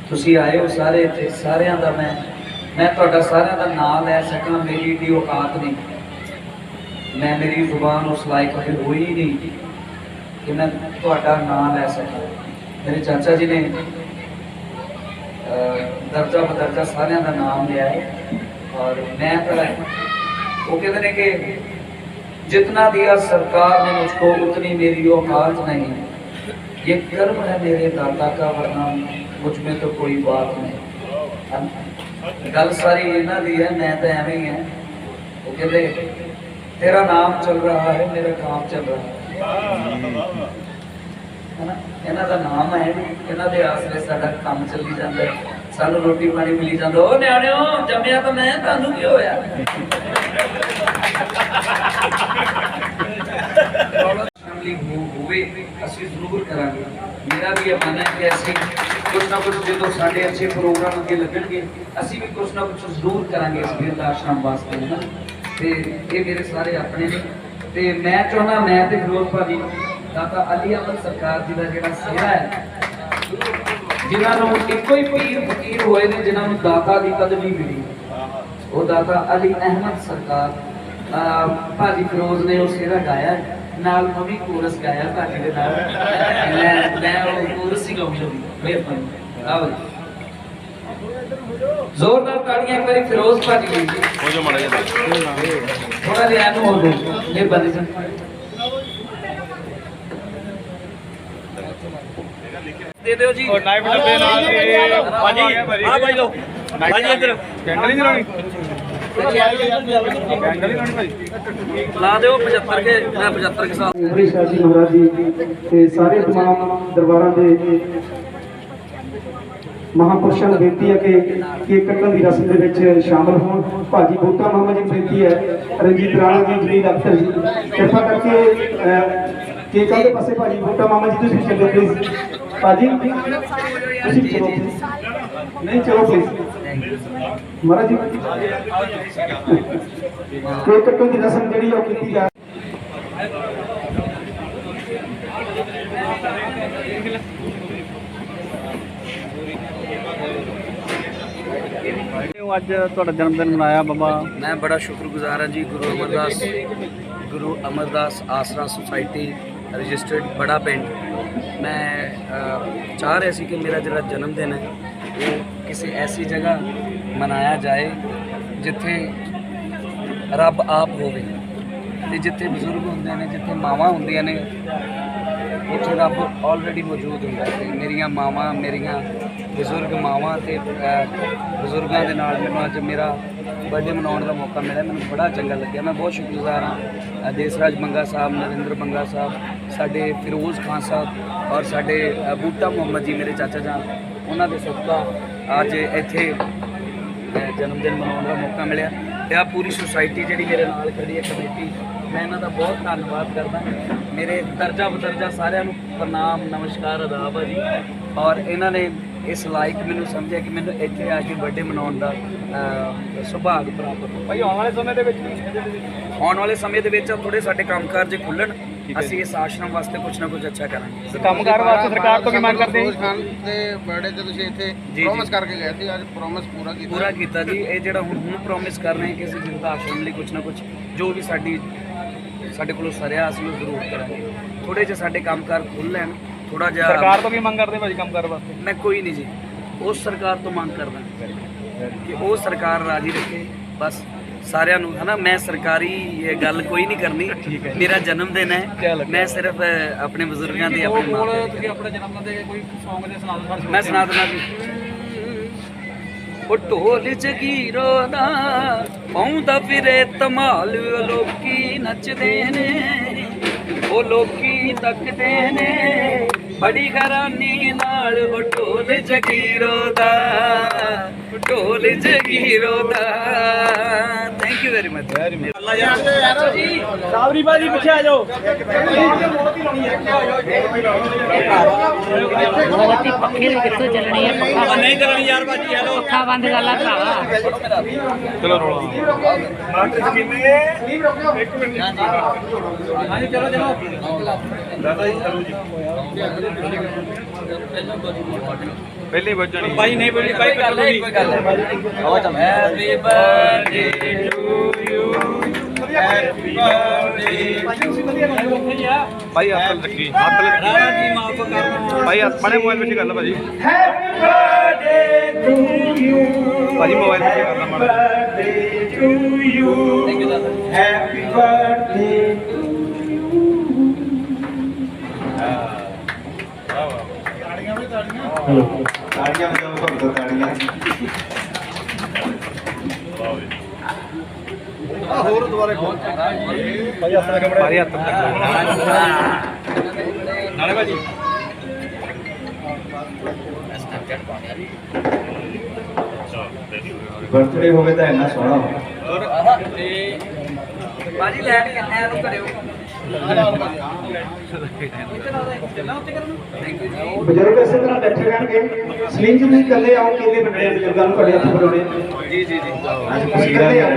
तुसीं आए हो सारे इत्थे। सारियां दा मैं तुहाडा सारियां दा नाम लै सकां मेरी एडी औकात नहीं, मैं मेरी जुबान उस लायक हुई ही नहीं कि मैं ਤੁਹਾਡਾ नाम लै सकां। मेरे चाचा जी ने दर्जा बदर्जा सारिਆਂ ਦਾ नाम लिया है और मैं तो वो कहते हैं कि जितना दिया सरकार ने मुझको उतनी मेरी औकात नहीं, ये कर्म है मेरे दाता का, वरना मुझ में तो कोई बात नहीं। गल सारी इन्हों की है, मैं तो एवं ही है। वो कहते तेरा नाम चल रहा है, मेरा काम चल रहा है ना। इन्हों का नाम है, इन्हों के आसरे साडा काम चली जाता है, सानू रोटी पानी मिली जाता। ओ न्याणिओ जम्मिया तो मैं, तुहानू की होया? ਅਸੀਂ ਜ਼ਰੂਰ ਕਰਾਂਗੇ। ਮੇਰਾ ਵੀ ਇਹ ਮਨ ਹੈ ਕਿ ਅਸੀਂ ਕੁਛ ਨਾ ਕੁਛ ਜਦੋਂ ਸਾਡੇ ਅੱਛੇ ਪ੍ਰੋਗਰਾਮ ਅੱਗੇ ਲੱਗਣਗੇ ਅਸੀਂ ਵੀ ਕੁਛ ਨਾ ਕੁਛ ਜ਼ਰੂਰ ਕਰਾਂਗੇ ਇਸ ਬਿਰਧ ਆਸ਼ਰਮ ਵਾਸਤੇ, ਹੈ ਨਾ। ਤੇ ਇਹ ਮੇਰੇ ਸਾਰੇ ਆਪਣੇ ਨੇ ਤੇ ਮੈਂ ਚਾਹੁੰਦਾ ਮੈਂ ਤੇ ਫਿਰੋਜ਼ ਭਾਜੀ ਦਾਤਾ ਅਲੀ ਅਹਿਮਦ ਸਰਕਾਰ ਜੀ ਦਾ ਜਿਹੜਾ ਸਿਹਰਾ ਹੈ, ਜਿਨ੍ਹਾਂ ਨੂੰ ਇੱਕੋ ਹੀ ਪੀਰ ਫਕੀਰ ਹੋਏ ਨੇ ਜਿਨ੍ਹਾਂ ਨੂੰ ਦਾਤਾ ਦੀ ਪਦਵੀ ਮਿਲੀ, ਉਹ ਦਾਤਾ ਅਲੀ ਅਹਿਮਦ ਸਰਕਾਰ ਭਾਜੀ ਫਿਰੋਜ਼ ਨੇ ਉਹ ਸਿਹਰਾ ਗਾਇਆ ਨਾਲ ਮੈਂ ਵੀ ਕੋਰਸ ਗਾਇਆ ਭਾਜੀ ਦੇ ਨਾਲ। ਮੈਂ ਉਹ ਕੋਰਸ ਹੀ ਗਾਉਂਦਾ। ਮਿਹਰਬਾਨੀ। ਆਓ ਜ਼ੋਰਦਾਰ ਤਾੜੀਆਂ ਇੱਕ ਵਾਰੀ ਫਿਰੋਜ਼ ਭਾਜੀ ਲਈ ਹੋ ਜਾ ਮਾੜਾ ਜਿਹਾ ਥੋੜਾ ਜਿਹਾ ਨੂੰ ਹੋ ਦੇ। ਮਿਹਰਬਾਨੀ ਜੀ। ਦੇ ਦਿਓ ਜੀ। ਨਾਈਫ ਡੱਬੇ ਨਾਲ ਭਾਜੀ ਆ ਭਾਈ ਲੋ ਭਾਜੀ ਇੱਧਰ ਕੈਂਡਲ ਨਹੀਂ ਲਾਉਣੀ, ਕੈਂਡਲ ਨਹੀਂ ਲਾਉਣੀ ਭਾਜੀ, ਲਾ ਦਿਓ 75 ਕੇ, ਮੈਂ 75 ਕੇ ਸਾਲ ਉਮਰੀ ਸ਼ਾਹ ਜੀ ਮਹਾਰਾਜ ਜੀ ਤੇ ਸਾਰੇ ਤਮਾਮ ਦਰਬਾਰਾਂ ਦੇ ਮਹਾਂਪੁਰਸ਼ਾਂ ਨੂੰ ਬੇਨਤੀ ਹੈ ਕਿ ਕੇਕ ਕੱਟਣ ਦੀ ਰਸਮ ਦੇ ਵਿੱਚ ਸ਼ਾਮਲ ਹੋਣ। ਭਾਜੀ ਬੂਟਾ ਮੁਹੰਮਦ ਜੀ ਬੇਨਤੀ ਹੈ, ਰਣਜੀਤ ਰਾਣਾ ਜੀ, ਜਲੀਲ ਅਖਤਰ ਜੀ, ਕਿਰਪਾ ਕਰਕੇ ਕੇਕ ਵਾਲੇ ਪਾਸੇ ਭਾਜੀ ਬੂਟਾ ਮੁਹੰਮਦ ਜੀ ਤੁਸੀਂ ਚੱਲੋ ਪਲੀਜ਼। ਭਾਜੀ ਤੁਸੀਂ ਚਲੋ please। ਨਹੀਂ ਚਲੋ ਪਲੀਜ਼ ਮਹਾਰਾਜ ਜੀ। ਕੇਕ ਕੱਟਣ ਦੀ ਰਸਮ ਜਿਹੜੀ ਉਹ ਕੀਤੀ ਜਾ ਅੱਜ ਤੁਹਾਡਾ ਜਨਮ ਦਿਨ ਮਨਾਇਆ ਬਾਬਾ। ਮੈਂ ਬੜਾ ਸ਼ੁਕਰਗੁਜ਼ਾਰ ਹਾਂ ਜੀ ਗੁਰੂ ਅਮਰਦਾਸ ਆਸਰਾ ਸੁਸਾਇਟੀ ਰਜਿਸਟਰਡ ਬੜਾ ਪਿੰਡ। ਮੈਂ ਚਾਹ ਰਿਹਾ ਸੀ ਕਿ ਮੇਰਾ ਜਿਹੜਾ ਜਨਮ ਦਿਨ ਹੈ ਉਹ ਕਿਸੇ ਐਸੀ ਜਗ੍ਹਾ ਮਨਾਇਆ ਜਾਏ ਜਿੱਥੇ ਰੱਬ ਆਪ ਹੋਵੇ ਤੇ ਜਿੱਥੇ ਬਜ਼ੁਰਗ ਹੁੰਦੇ ਨੇ, ਜਿੱਥੇ ਮਾਵਾਂ ਹੁੰਦੀਆਂ ਨੇ, ਉੱਥੇ ਰੱਬ ਆਲਰੇਡੀ ਮੌਜੂਦ ਹੁੰਦਾ। ਤੇ ਮੇਰੀਆਂ ਮਾਵਾਂ, ਮੇਰੀਆਂ ਬਜ਼ੁਰਗ ਮਾਵਾਂ ਤੇ ਬਜ਼ੁਰਗਾਂ ਦੇ ਨਾਲ ਮੈਨੂੰ ਅੱਜ ਮੇਰਾ ਬਰਥਡੇ ਮਨਾਉਣ ਦਾ ਮੌਕਾ ਮਿਲਿਆ। ਮੈਨੂੰ ਬੜਾ ਚੰਗਾ ਲੱਗਿਆ। ਮੈਂ ਬਹੁਤ ਸ਼ੁਕਰਗੁਜ਼ਾਰ ਹਾਂ ਦੇਸਰਾਜ ਬੰਗਾ ਸਾਹਿਬ, ਨਰਿੰਦਰ ਬੰਗਾ ਸਾਹਿਬ, ਸਾਡੇ ਫਿਰੋਜ਼ ਖਾਨ ਸਾਹਿਬ ਔਰ ਸਾਡੇ ਬੂਟਾ ਮੁਹੰਮਦ ਜੀ ਮੇਰੇ ਚਾਚਾ ਜਾਨ, ਉਹਨਾਂ ਦੇ ਸਦਕਾ ਅੱਜ ਇੱਥੇ ਜਨਮ ਦਿਨ ਮਨਾਉਣ ਦਾ ਮੌਕਾ ਮਿਲਿਆ। ਤੇ ਆ ਪੂਰੀ ਸੁਸਾਇਟੀ ਜਿਹੜੀ ਮੇਰੇ ਨਾਲ ਖੜੀ ਹੈ ਕਮੇਟੀ, ਮੈਂ ਇਹਨਾਂ ਦਾ ਬਹੁਤ ਧੰਨਵਾਦ ਕਰਦਾ। ਮੇਰੇ ਦਰਜਾ ਬਦਰਜਾ ਸਾਰਿਆਂ ਨੂੰ ਪ੍ਰਣਾਮ, ਨਮਸਕਾਰ, ਆਦਾਬ ਹੈ ਜੀ। ਔਰ ਇਹਨਾਂ ਨੇ ਇਸ ਲਾਇਕ ਮੈਨੂੰ ਸਮਝਿਆ ਕਿ ਮੈਨੂੰ ਇੱਥੇ ਆ ਕੇ ਬਰਥਡੇ ਮਨਾਉਣ ਦਾ ਸੁਭਾਗ ਪ੍ਰਾਪਤ ਹੋਇਆ। ਭਾਈ ਆਉਣ ਵਾਲੇ ਸਮੇਂ ਦੇ ਵਿੱਚ ਥੋੜੇ ਸਾਡੇ ਕੰਮਕਾਰ ਜੇ ਖੁੱਲਣ, ਅਸੀਂ ਇਸ ਆਸ਼ਰਮ ਵਾਸਤੇ ਕੁਝ ਨਾ ਕੁਝ ਅੱਛਾ ਕਰਾਂਗੇ। ਕੰਮਕਾਰ ਵਾਸਤੇ ਸਰਕਾਰ ਤੋਂ ਕੀ ਮੰਗ ਕਰਦੇ ਫਿਰੋਜ਼ ਖਾਨ ਦੇ ਬਰਥਡੇ ਤੇ ਤੁਸੀਂ ਇੱਥੇ ਪ੍ਰੋਮਿਸ ਕਰਕੇ ਗਏ ਸੀ, ਅੱਜ ਪ੍ਰੋਮਿਸ ਪੂਰਾ ਕੀਤਾ ਜੀ। ਇਹ ਜਿਹੜਾ ਹੁਣ ਪ੍ਰੋਮਿਸ ਕਰ ਰਹੇ ਕਿ ਅਸੀਂ ਬਿਰਧ ਆਸ਼ਰਮ ਲਈ ਕੁਝ ਨਾ ਕੁਝ ਜੋ ਵੀ ਸਾਡੇ ਕੋਲੋਂ ਸਰਿਆ ਅਸੀਂ ਉਹ ਜ਼ਰੂਰ ਕਰਾਂਗੇ। ਥੋੜੇ ਜਿਹੇ ਸਾਡੇ ਕੰਮਕਾਰ ਖੁੱਲ ਲੈਣ, ਥੋੜਾ ਜਿਹਾ ਸਰਕਾਰ ਤੋਂ ਕੀ ਮੰਗ ਕਰਦੇ ਭਾਜੀ ਕੰਮਕਾਰ ਵਾਸਤੇ? ਮੈਂ ਕੋਈ ਨਹੀਂ ਜੀ ਉਸ ਸਰਕਾਰ ਤੋਂ ਮੰਗ ਕਰਦਾ ਕਿ ਉਹ ਸਰਕਾਰ ਰਾਜੀ ਰੱਖੇ ਬਸ ਸਾਰਿਆਂ ਨੂੰ, ਹੈ ਨਾ। ਮੈਂ ਸਰਕਾਰੀ ਇਹ ਗੱਲ ਕੋਈ ਨਹੀਂ ਕਰਨੀ, ਮੇਰਾ ਜਨਮ ਦਿਨ ਹੈ। ਮੈਂ ਸਿਰਫ ਆਪਣੇ ਬਜ਼ੁਰਗਾਂ ਦੀ ਆਪਣੇ ਜਨਮ ਦਿਨ ਦੇ ਕੋਈ ਸੌਂਗ ਦੇ ਮੈਂ ਸੁਣਾ ਦਿੰਦਾ ਜੀ। ਉਹ ਢੋਲ ਜਗੀਰੋ ਦਾ ਪਾਉਂਦਾ ਫਿਰੇ ਧਮਾਲ, ਲੋਕੀ ਨੱਚਦੇ ਨੇ, ਉਹ ਲੋਕੀ ਤੱਕਦੇ ਨੇ ਬੜੀ ਹੈਰਾਨੀ ਨਾਲ। ਉਹ ਢੋਲ ਜਗੀਰੋ ਦਾ, ਢੋਲ ਜਗੀਰੋ ਦਾ। Thank you very much. Sabri ਬਾਜੀ ਪਿੱਛੇ ਆ ਜਾਓ। ਪੱਖੇ ਵੀ ਕਿੱਥੋਂ ਚੱਲਣੀ ਹੈ? ਪੱਖਾ ਨਹੀਂ ਚੱਲਣੀ ਯਾਰ ਬਾਜੀ, ਹੈਲੋ ਪੱਖਾ ਬੰਦ ਕਰ ਲਾ ਭਰਾਵਾ। ਚਲੋ ਰੋਲਾ ਹਾਂਜੀ ਚਲੋ ਚਲੋ ਦਾਦਾ ਜੀ ਚਲੋ ਜੀ। ਪਹਿਲੀ ਵੱਜਣੀ ਭਾਈ ਨਹੀਂ ਬੋਲੀ ਭਾਈ ਕਰ ਲਓ ਕੋਈ ਗੱਲ ਨਹੀਂ। ਆਵਾ ਚੱਲ। Happy birthday to you, happy birthday ਭਾਈ ਹੱਥ ਲੱਗੀ ਭਾਈ ਆਪਣੇ ਮੋਬਾਈਲ ਵਿੱਚ ਗੱਲ ਭਾਜੀ ਭਾਜੀ ਮੋਬਾਈਲ ਵਿੱਚ ਗੱਲ ਮਾੜਾ ਤਾੜੀਆਂ ਵਜਾਓ ਭਗਤੋ ਤਾੜੀਆਂ ਹੋਰ ਦੁਬਾਰੇ ਖੋਲ ਭਾਈ ਹੱਥ ਲੱਗਾ ਭਾਈ ਹੱਥ ਨਾਲੇ ਭਾਜੀ ਬਰਥਡੇ ਹੋਵੇ ਤਾਂ ਇੰਨਾ ਸੋਹਣਾ ਹੋਵੇ ਬਾਜੀ ਲੈ ਕੇ ਐ ਨੂੰ ਕਰਿਓ ਬਜ਼ੁਰਗ ਇਸੇ ਤਰ੍ਹਾਂ ਬੈਠੇ ਰਹਿਣਗੇ ਸਲੀਮ ਜੀ ਤੁਸੀਂ ਇਕੱਲੇ ਆਓ ਕੇਲੇ ਬਣਾਏ ਬਜ਼ੁਰਗਾਂ ਨੂੰ ਤੁਹਾਡੇ ਹੱਥ ਬਣਾਉਣੇ ਜੀ ਜੀ ਜੀ ਅੱਜ ਤੁਸੀਂ ਇਕੱਲੇ ਆਓ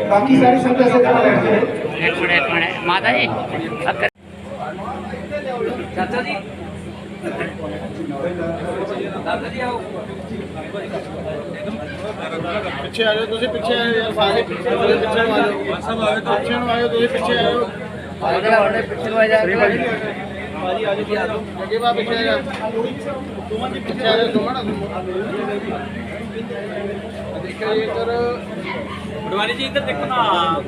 ਬਾਕੀ ਸਾਰੀ ਸੰਗਤ ਇਸੇ ਤਰ੍ਹਾਂ ਬੈਠ ਕੇ एक मिनट माता जी ਚਾਚਾ ਜੀ ਦਾਦਾ ਜੀ ਆਓ ਪਿੱਛੇ ਆ ਜਾਓ ਤੁਸੀਂ ਪਿੱਛੇ ਆ ਜਾਓ ਯਾਰ ਸਾਰੇ ਪਿੱਛੇ ਆ ਜਾਓ ਪਿੱਛੇ ਨੂੰ ਆ ਜਾਓ ਸਭ ਆਵੇ ਤਾਂ ਪਿੱਛੇ ਨੂੰ ਆਇਓ ਤੁਸੀਂ ਪਿੱਛੇ ਆਇਓ ਪਿੱਛੇ ਨੂੰ ਆ ਜਾ ਭਾਜੀ ਆ ਜਾਓ ਅੱਗੇ ਬਾ ਪਿੱਛੇ ਆ ਜਾ ਤੁਮਾਂ ਜੀ ਪਿੱਛੇ ਆ ਜਾਓ ਤੁਮਾਂ ਨਾ ਦੇਖੋ ਇੱਧਰ ਬੜਵਾਨੀ ਜੀ ਇੱਧਰ ਦੇਖੋ ਨਾ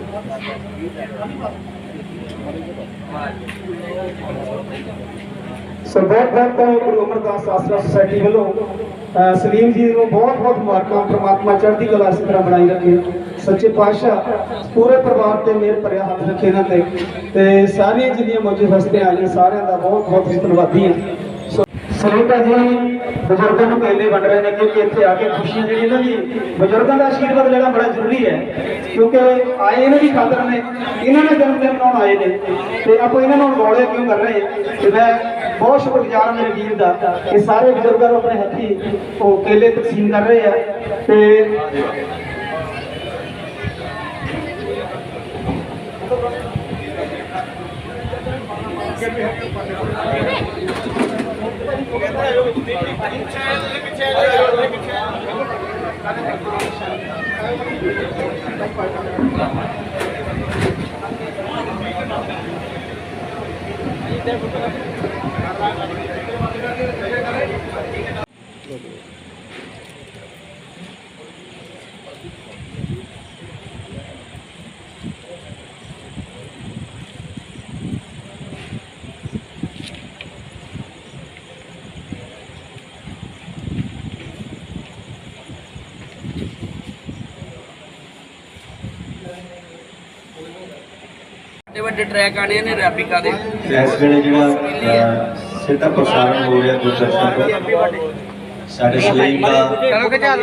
ਸੋ ਬਹੁਤ ਗੁਰੂ ਅਮਰਦਾਸ ਆਸਰਾ ਸੁਸਾਇਟੀ ਵੱਲੋਂ ਸਲੀਮ ਜੀ ਨੂੰ ਬਹੁਤ ਮੁਬਾਰਕਾਂ ਪ੍ਰਮਾਤਮਾ ਚੜ੍ਹਦੀ ਕਲਾ ਇਸ ਤਰ੍ਹਾਂ ਬਣਾਈ ਰੱਖੇ ਸੱਚੇ ਪਾਤਸ਼ਾਹ ਪੂਰੇ ਪਰਿਵਾਰ ਤੇ ਮਿਹਰ ਭਰਿਆ ਹੱਥ ਰੱਖੇ ਇਹਨਾਂ ਤੇ ਸਾਰੀਆਂ ਜਿੰਨੀਆਂ ਮੌਜੂਦ ਹਸਤੀਆਂ ਆਈਆਂ ਸਾਰਿਆਂ ਦਾ ਬਹੁਤ ਧੰਨਵਾਦੀ ਹਾਂ ਸੁਨੀਤਾ ਜੀ ਬਜ਼ੁਰਗਾਂ ਨੂੰ ਕੇਲੇ ਵੰਡ ਰਹੇ ਨੇ ਕਿਉਂਕਿ ਇੱਥੇ ਆ ਕੇ ਖੁਸ਼ੀਆਂ ਜਿਹੜੀ ਨਾ ਜੀ ਬਜ਼ੁਰਗਾਂ ਦਾ ਆਸ਼ੀਰਵਾਦ ਲੈਣਾ ਬੜਾ ਜ਼ਰੂਰੀ ਹੈ ਕਿਉਂਕਿ ਆਏ ਇਹਨਾਂ ਦੀ ਖਾਤਰ ਨੇ ਇਹਨਾਂ ਨੇ ਜਨਮ ਦਿਨ ਮਨਾਉਣ ਆਏ ਨੇ ਤੇ ਆਪਾਂ ਇਹਨਾਂ ਨੂੰ ਅਣਗੌਲਿਆ ਕਿਉਂ ਕਰ ਰਹੇ ਹਾਂ ਤੇ ਮੈਂ ਬਹੁਤ ਸ਼ੁਕਰਗੁਜ਼ਾਰ ਹਾਂ ਮੇਰੇ ਵੀਰ ਦਾ ਕਿ ਸਾਰੇ ਬਜ਼ੁਰਗਾਂ ਨੂੰ ਆਪਣੇ ਹੱਥੀਂ ਉਹ ਕੇਲੇ ਤਕਸੀਮ ਕਰ ਰਹੇ ਆ ਤੇ ਵੱਡੇ ਟਰੈਕ ਆਣੇ ਨੇ ਰੈਪਿਕਾ ਦੇ ਇਸ ਵੇਲੇ ਜਿਹੜਾ ਸਿੱਧਾ ਪ੍ਰਸਾਰਣ ਹੋ ਰਿਹਾ ਦੂਰਦਰਸ਼ਨ ਤੋਂ ਸਾਡੇ ਸਲੀਮ ਦਾ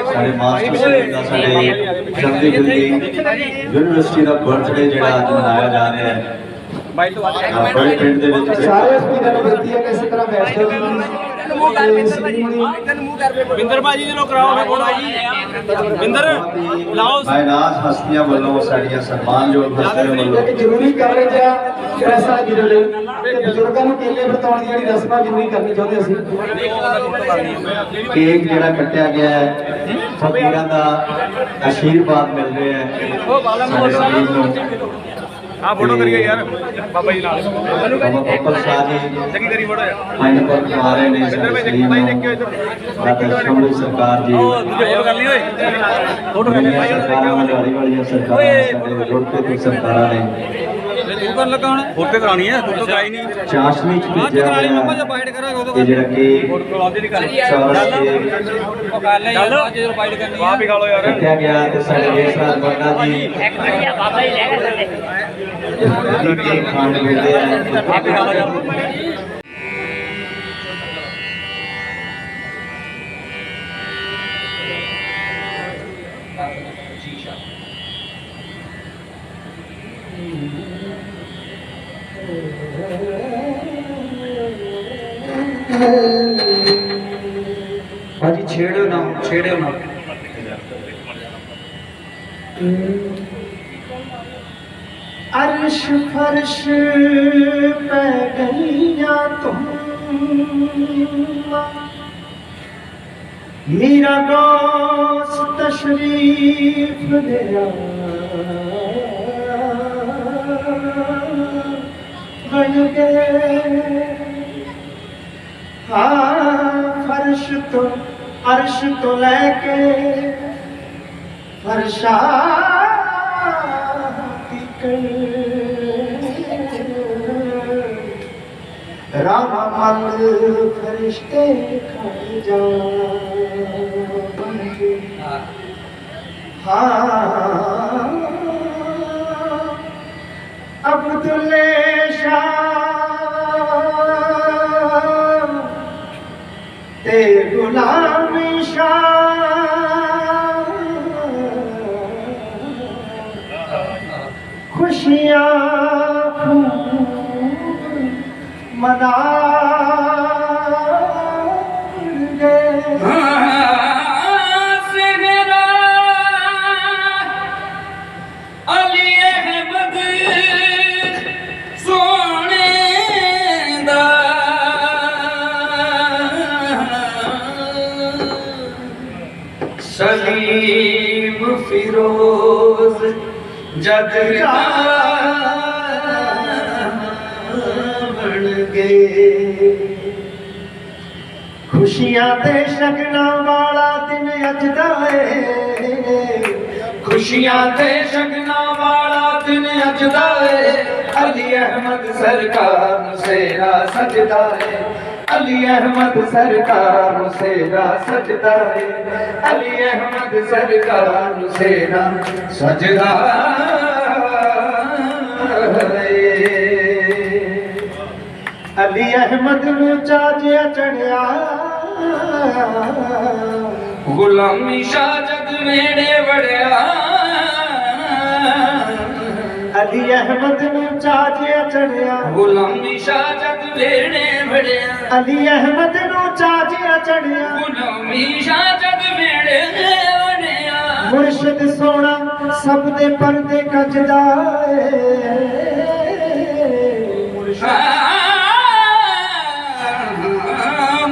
ਸਾਡੇ ਮਾਸਟਰ ਸਲੀਮ ਦਾ ਸਾਡੇ ਚੰਗੀ ਦਿੱਲੀ ਯੂਨੀਵਰਸਿਟੀ ਦਾ ਬਰਥਡੇ ਜਿਹੜਾ ਅੱਜ ਮਨਾਇਆ ਜਾ ਰਿਹਾ ਹੈ ਬੜੇ ਪਿੰਡ ਦੇ ਵਿੱਚ ਸਾਰੇ ਸਪੀਕਰਾਂ ਨੂੰ ਬੇਨਤੀ ਹੈ ਕਿ ਇਸੇ ਤਰ੍ਹਾਂ ਬੈਠ ਕੇ ਬਿੰਦਰ ਭਾਜੀ ਜੀ ਨੂੰ ਕਰਾਓ ਫੋਟੋ ਜੀ ਬਿੰਦਰ ਲਾਓ ਮਾਇਨਾਸ ਹਸਤੀਆਂ ਵੱਲੋਂ ਸਾਡੀਆਂ ਸਨਮਾਨਯੋਗ ਹਸਤੀਆਂ ਵੱਲੋਂ ਇੱਕ ਜ਼ਰੂਰੀ ਕਵਰੇਜ ਆ ਪੈਸਾ ਵੀਰੋ ਲਈ ਤੇ ਬਜ਼ੁਰਗਾਂ ਨੂੰ ਕੇਲੇ ਵਰਤਾਉਣ ਦੀ ਜਿਹੜੀ ਰਸਮਾਂ ਜ਼ਰੂਰੀ ਕਰਨੀ ਚਾਹੁੰਦੇ ਅਸੀਂ ਕੇਕ ਜਿਹੜਾ ਕੱਟਿਆ ਗਿਆ ਹੈ ਫਕੀਰਾਂ ਦਾ ਆਸ਼ੀਰਵਾਦ ਮਿਲ ਰਿਹਾ ਹੈ ਸਾਡੇ ਸਲੀਮ ਨੂੰ ਆ ਫੋਟੋ ਕਰੀਏ ਯਾਰ ਬਾਬਾ ਜੀ ਨਾਲ ਬਾਬਾ ਬੱਬਲ ਸ਼ਾਹ ਜੀ ਚੱਕੀ ਕਰੀ ਫੋਟੋ ਯਾਰ ਮਾਈਂਡ ਪਰ ਆ ਰਹੇ ਨੇ ਸਾਡੇ ਸਲੀਮ ਨੂੰ ਦਾਦਾ ਸ਼ੰਭੂ ਸਰਕਾਰ ਜੀ ਦੂਜੇ ਫੋਟੋ ਕਰ ਲਈ ਓਏ ਫੋਟੋ ਕਰ ਲਈ ਸਰਕਾਰਾਂ ਮਝਾੜੀ ਵਾਲੀਆਂ ਸਰਕਾਰਾਂ ਸਾਡੇ ਰੋਟੇ ਦੀ ਸਰਕਾਰਾਂ ਨੇ ਤੂੰ ਕਰਨ ਲੱਗਾ ਹੁਣ ਫੋਟੋ ਕਰਾਉਣੀ ਹੈ ਫੋਟੋ ਕਰਾਈ ਨਹੀਂ ਚਾਸ਼ਨੀ ਚ ਬਾਅਦ ਚ ਭੇਜਿਆ ਕਰਾ ਲਈ ਮੰਮਾ ਹੋਇਆ ਜੇ ਬਾਈਟ ਕਰਾਂਗੇ ਉਦੋਂ ਇਹ ਜਿਹੜਾ ਕਿ ਫੋਟੋ ਲਾਉਂਦੀ ਨਹੀਂ ਕਰਨੀ ਚੌਰਸ ਕੇ ਉਹ ਕਰ ਲੈ ਯਾਰ ਜਦੋਂ ਬਾਈਟ ਕਰਨੀ ਆਪ ਹੀ ਖਾ ਲਓ ਯਾਰ ਕੱਟਿਆ ਗਿਆ ਤੇ ਸਾਡੇ ਦੇਸ਼ ਰਾਜ ਵਰਨਾ ਜੀ एक बढ़िया बाबा ही लेगा सर ਦੀ ਕੇਕ ਖਾਣ ਨੂੰ ਮਿਲਦੇ ਆ ਆਪ ਹੀ ਖਾ ਲਓ ਯਾਰ ਭਾਜੀ ਛੇੜਿਓ ਨਾ अर्श फर्श पे गईया तुम मेरा दोस्त तशरीफ ले अर्श तो लेके फरशा रामल फरिश्ते खाई जाएंगे। हाँ अब्दुल्ले शाह ते गुलामी शाह खुशियाँ मनाएंगे। अली अहमद सोने दा सलीम फिरोज जद बन गए। खुशियां ते शगना वाला दिन अजदा है। खुशियां ते शगना वाला दिन अजदा है। अली अहमद सरकार सेरा सजदा है। अली अहमद सरकार सेरा सजदा है। अली अहमद सरकार सेरा सजदा है। अली अहमद नू चाजिया चढ़िया गुलामी शाह जद मेरे वड़िया। अली अहमद नू चाजिया चढ़िया गुलामी शाह जद मेरे वड़िया। अली अहमद नू चाजिया चढ़िया गुलामी शाह जद मेरे वड़िया। मुर्शिद सोना सब दे पर्दे कजदा है।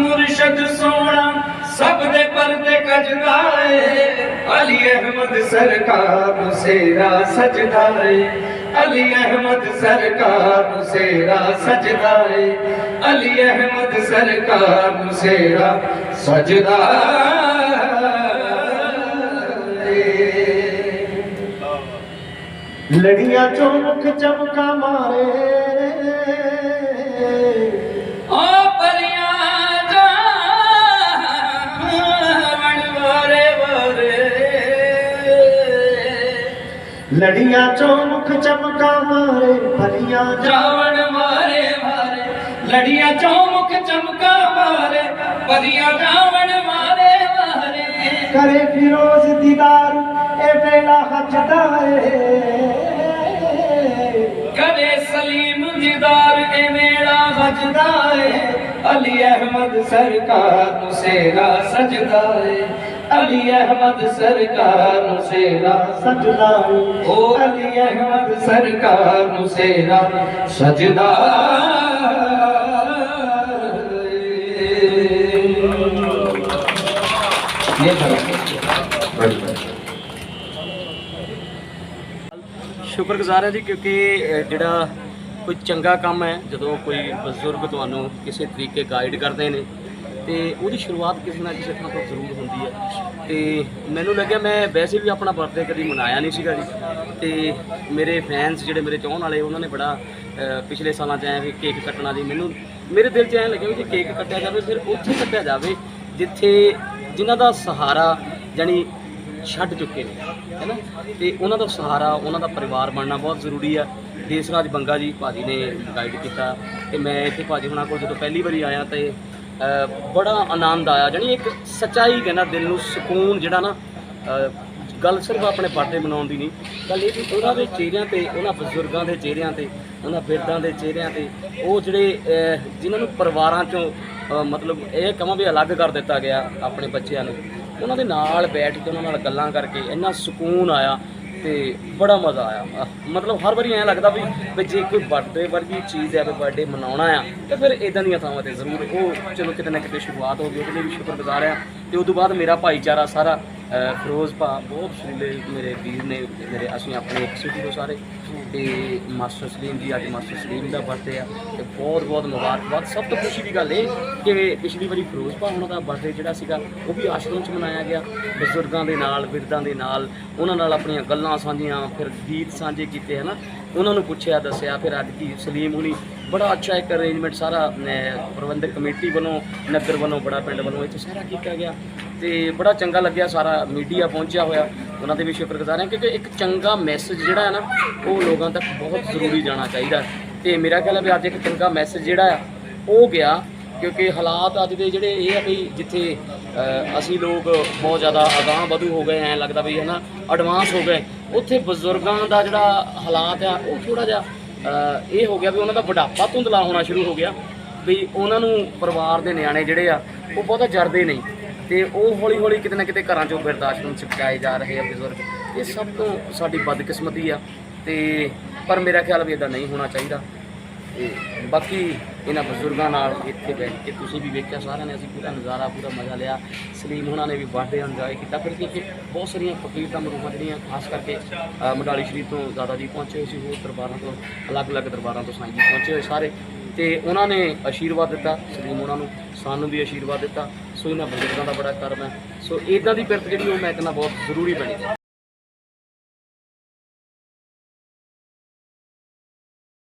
मुर्शद सोना सब दे पर्दे कजदा है। अली अहमद सरकार सेरा सजदा है। अली अहमद सरकार सेरा सजदा है। अली अहमद सरकार सेरा सजदा है। लड़ियां चो मुख चमका मारे ओ परियां जावन वारे वारे। लड़ियां चो मुख चमका मारे परियां जावन वारे वारे। लड़ियां चो मुख चमका मारे परियां जावन वारे वारे। करे फिरोज दीदार ए बेला हजदा है। करे सलीम दीदार ए मेरा हजदा है। अली अहमद सरकार सेरा सजदा है। अली अहमद सरकार सेरा सजदा है। ओ अली अहमद सरकार सेरा सजदा ये ਸ਼ੁਕਰਗੁਜ਼ਾਰ ਹੈ ਜੀ ਕਿਉਂਕਿ ਜਿਹੜਾ ਕੋਈ ਚੰਗਾ ਕੰਮ ਹੈ ਜਦੋਂ ਕੋਈ ਬਜ਼ੁਰਗ ਤੁਹਾਨੂੰ ਕਿਸੇ ਤਰੀਕੇ ਗਾਈਡ ਕਰਦੇ ਨੇ ਤੇ ਉਹਦੀ ਸ਼ੁਰੂਆਤ ਕਿਸੇ ਨਾ ਕਿਸੇ ਥਾਂ ਤੋਂ ਜ਼ਰੂਰ ਹੁੰਦੀ ਹੈ। ਤੇ ਮੈਨੂੰ ਲੱਗਿਆ ਮੈਂ ਵੈਸੇ ਵੀ ਆਪਣਾ ਬਰਥਡੇ ਕਦੀ ਮਨਾਇਆ ਨਹੀਂ ਸੀਗਾ ਜੀ ਤੇ ਮੇਰੇ ਫੈਨਸ ਜਿਹੜੇ ਮੇਰੇ ਚਾਹਣ ਵਾਲੇ ਉਹਨਾਂ ਨੇ ਬੜਾ ਪਿਛਲੇ ਸਾਲਾਂ 'ਚ ਐਂ ਵੀ ਕੇਕ ਕੱਟਣਾ ਜੀ ਮੈਨੂੰ ਮੇਰੇ ਦਿਲ 'ਚ ਐਂ ਲੱਗਿਆ ਵੀ ਜੇ ਕੇਕ ਕੱਟਿਆ ਜਾਵੇ ਫਿਰ ਉੱਥੇ ਕੱਟਿਆ ਜਾਵੇ ਜਿੱਥੇ ਜਿਨ੍ਹਾਂ ਦਾ ਸਹਾਰਾ ਜਾਣੀ ਛੱਡ ਚੁੱਕੇ ਨੇ ਹੈ ਨਾ ਤੇ ਉਹਨਾਂ ਦਾ ਸਹਾਰਾ ਉਹਨਾਂ ਦਾ ਪਰਿਵਾਰ ਬਣਨਾ ਬਹੁਤ ਜ਼ਰੂਰੀ ਆ। ਦੇਸਰਾਜ ਬੰਗਾ ਜੀ ਭਾਜੀ ਨੇ ਗਾਈਡ ਕੀਤਾ ਤੇ ਮੈਂ ਇੱਥੇ ਭਾਜੀ ਹੁਣਾਂ ਕੋਲ ਜਦੋਂ ਪਹਿਲੀ ਵਾਰੀ ਆਇਆ ਤੇ ਬੜਾ ਆਨੰਦ ਆਇਆ ਜਾਣੀ ਇੱਕ ਸੱਚਾਈ ਕਹਿੰਦਾ ਦਿਲ ਨੂੰ ਸਕੂਨ ਜਿਹੜਾ ਨਾ ਗੱਲ ਸਿਰਫ ਆਪਣੇ ਬਰਥਡੇ ਮਨਾਉਣ ਦੀ ਨਹੀਂ ਗੱਲ ਇਹ ਕਿ ਉਹਨਾਂ ਦੇ ਚਿਹਰਿਆਂ ਤੇ ਉਹਨਾਂ ਬਜ਼ੁਰਗਾਂ ਦੇ ਚਿਹਰਿਆਂ ਤੇ ਉਹਨਾਂ ਬਿਰਧਾਂ ਦੇ ਚਿਹਰਿਆਂ ਤੇ ਉਹ ਜਿਹੜੇ ਜਿਨ੍ਹਾਂ ਨੂੰ ਪਰਿਵਾਰਾਂ 'ਚੋਂ ਮਤਲਬ ਇਹ ਕਹਾਂ ਵੀ ਅਲੱਗ ਕਰ ਦਿੱਤਾ ਗਿਆ ਆਪਣੇ ਬੱਚਿਆਂ ਨੂੰ ਉਹਨਾਂ ਦੇ ਨਾਲ ਬੈਠ ਕੇ ਉਹਨਾਂ ਨਾਲ ਗੱਲਾਂ ਕਰਕੇ ਇੰਨਾ ਸਕੂਨ ਆਇਆ ਤੇ ਬੜਾ ਮਜ਼ਾ ਆਇਆ। ਮਤਲਬ ਹਰ ਵਾਰੀ ਐਂ ਲੱਗਦਾ ਵੀ ਜੇ ਕੋਈ ਬਰਥਡੇ ਵਰਗੀ ਚੀਜ਼ ਹੈ ਵੀ ਬਰਥਡੇ ਮਨਾਉਣਾ ਆ ਤੇ ਫਿਰ ਇਦਾਂ ਦੀਆਂ ਥਾਵਾਂ ਤੇ ਜ਼ਰੂਰ ਉਹ ਚਲੋ ਕਿਤੇ ਨਾ ਕਿਤੇ ਸ਼ੁਰੂਆਤ ਹੋ ਗਈ ਉਹਦੇ ਲਈ ਵੀ ਸ਼ੁਕਰਗੁਜ਼ਾਰ ਆ। ਤੇ ਉਸ ਤੋਂ ਬਾਅਦ ਮੇਰਾ ਭਾਈਚਾਰਾ ਸਾਰਾ ਫਿਰੋਜ਼ ਭਾ ਬਹੁਤ ਸ਼ਰੀਲੇ ਮੇਰੇ ਵੀਰ ਨੇ ਮੇਰੇ ਅਸੀਂ ਆਪਣੇ ਇੱਕ ਸਿਟੀ ਤੋਂ ਸਾਰੇ ਤੇ ਮਾਸਟਰ ਸਲੀਮ ਜੀ, ਅੱਜ ਮਾਸਟਰ ਸਲੀਮ ਦਾ ਬਰਥਡੇ ਆ ਤੇ ਬਹੁਤ ਬਹੁਤ ਮੁਬਾਰਕਬਾਦ। ਸਭ ਤੋਂ ਖੁਸ਼ੀ ਦੀ ਗੱਲ ਇਹ ਕਿ ਪਿਛਲੀ ਵਾਰੀ ਫਿਰੋਜ਼ਪਾ ਉਹਨਾਂ ਦਾ ਬਰਥਡੇ ਜਿਹੜਾ ਸੀਗਾ ਉਹ ਵੀ ਆਸ਼ਰਮ 'ਚ ਮਨਾਇਆ ਗਿਆ, ਬਜ਼ੁਰਗਾਂ ਦੇ ਨਾਲ, ਬਿਰਧਾਂ ਦੇ ਨਾਲ, ਉਹਨਾਂ ਨਾਲ ਆਪਣੀਆਂ ਗੱਲਾਂ ਸਾਂਝੀਆਂ, ਫਿਰ ਗੀਤ ਸਾਂਝੇ ਕੀਤੇ ਹੈ ਨਾ, ਉਹਨਾਂ ਨੂੰ ਪੁੱਛਿਆ ਦੱਸਿਆ। ਫਿਰ ਅੱਜ ਕੀ ਸਲੀਮ ਹੁਣੀ ਬੜਾ ਅੱਛਾ ਇੱਕ ਅਰੇਂਜਮੈਂਟ ਸਾਰਾ ਪ੍ਰਬੰਧਕ ਕਮੇਟੀ ਵੱਲੋਂ, ਨਗਰ ਵੱਲੋਂ, ਬੜਾ ਪਿੰਡ ਵੱਲੋਂ ਇੱਥੇ ਸਾਰਾ ਕੀਤਾ ਗਿਆ ਤੇ ਬੜਾ ਚੰਗਾ ਲੱਗਿਆ। ਸਾਰਾ ਮੀਡੀਆ ਪਹੁੰਚਿਆ ਹੋਇਆ, ਉਹਨਾਂ ਦੇ ਵੀ ਸ਼ੁਕਰਗੁਜ਼ਾਰ ਹਾਂ ਕਿਉਂਕਿ ਇੱਕ ਚੰਗਾ ਮੈਸੇਜ ਜਿਹੜਾ ਹੈ ਨਾ ਉਹ ਲੋਕਾਂ ਤੱਕ ਬਹੁਤ ਜ਼ਰੂਰੀ ਜਾਣਾ ਚਾਹੀਦਾ ਤੇ ਮੇਰਾ ਖਿਆਲ ਹੈ ਵੀ ਅੱਜ ਇੱਕ ਚੰਗਾ ਮੈਸੇਜ ਜਿਹੜਾ ਆ ਉਹ ਗਿਆ ਕਿਉਂਕਿ ਹਾਲਾਤ ਅੱਜ ਦੇ ਜਿਹੜੇ ਇਹ ਆ ਵੀ ਜਿੱਥੇ ਅਸੀਂ ਲੋਕ ਬਹੁਤ ਜ਼ਿਆਦਾ ਅਗਾਂਹ ਵਧੂ ਹੋ ਗਏ, ਐਂ ਲੱਗਦਾ ਵੀ ਹੈ ਨਾ ਐਡਵਾਂਸ ਹੋ ਗਏ, ਉੱਥੇ ਬਜ਼ੁਰਗਾਂ ਦਾ ਜਿਹੜਾ ਹਾਲਾਤ ਆ ਉਹ ਥੋੜ੍ਹਾ ਜਿਹਾ ਇਹ ਹੋ ਗਿਆ ਵੀ ਉਹਨਾਂ ਦਾ ਬੁਢਾਪਾ ਧੁੰਦਲਾ ਹੋਣਾ ਸ਼ੁਰੂ ਹੋ ਗਿਆ ਵੀ ਉਹਨਾਂ ਨੂੰ ਪਰਿਵਾਰ ਦੇ ਨਿਆਣੇ ਜਿਹੜੇ ਆ ਉਹ ਬਹੁਤਾ ਜਰਦੇ ਨਹੀਂ ਤੇ ਉਹ ਹੌਲੀ ਹੌਲੀ ਕਿਤੇ ਨਾ ਕਿਤੇ ਘਰਾਂ 'ਚੋਂ ਬਿਰਧ ਆਸ਼ਰਮ 'ਚ ਪਹੁੰਚਾਏ ਜਾ ਰਹੇ ਆ ਬਜ਼ੁਰਗ। ਇਹ ਸਭ ਤੋਂ ਸਾਡੀ ਬਦਕਿਸਮਤੀ ਆ ਤੇ ਪਰ ਮੇਰਾ ਖਿਆਲ ਵੀ ਇਦਾਂ ਨਹੀਂ ਹੋਣਾ ਚਾਹੀਦਾ। ਤੇ ਬਾਕੀ ਇਹਨਾਂ ਬਜ਼ੁਰਗਾਂ ਨਾਲ ਇੱਥੇ ਬੈਠ ਕੇ ਤੁਸੀਂ ਵੀ ਵੇਖਿਆ ਸਾਰਿਆਂ ਨੇ, ਅਸੀਂ ਪੂਰਾ ਨਜ਼ਾਰਾ, ਪੂਰਾ ਮਜ਼ਾ ਲਿਆ। ਸਲੀਮ ਹੋਣਾ ਨੇ ਵੀ ਬਰਥਡੇ ਇੰਜੋਏ ਕੀਤਾ। ਫਿਰ ਕਿ ਬਹੁਤ ਸਾਰੀਆਂ ਫਕੀਰਾਂ ਮਰੂਹਾਂ ਜਿਹੜੀਆਂ ਖਾਸ ਕਰਕੇ ਮਡਾਲੀ ਸ਼ਰੀਫ ਤੋਂ ਦਾਦਾ ਜੀ ਪਹੁੰਚੇ ਹੋਏ ਸੀ, ਹੋਰ ਦਰਬਾਰਾਂ ਤੋਂ, ਅਲੱਗ-ਅਲੱਗ ਦਰਬਾਰਾਂ ਤੋਂ ਸਾਈਂ ਜੀ ਪਹੁੰਚੇ ਹੋਏ ਸਾਰੇ, ਤੇ ਉਹਨਾਂ ਨੇ ਆਸ਼ੀਰਵਾਦ ਦਿੱਤਾ ਸਲੀਮ ਉਹਨਾਂ ਨੂੰ, ਸਾਨੂੰ ਵੀ ਆਸ਼ੀਰਵਾਦ ਦਿੱਤਾ। ਸੋ ਇਹਨਾਂ ਬਜ਼ੁਰਗਾਂ ਦਾ ਬੜਾ ਕਰਮ ਹੈ। ਸੋ ਇੱਦਾਂ ਦੀ ਪਿਰਤ ਜਿਹੜੀ ਉਹ ਮੈਂ ਕਹਿੰਦਾ ਬਹੁਤ ਜ਼ਰੂਰੀ ਬਣੀ।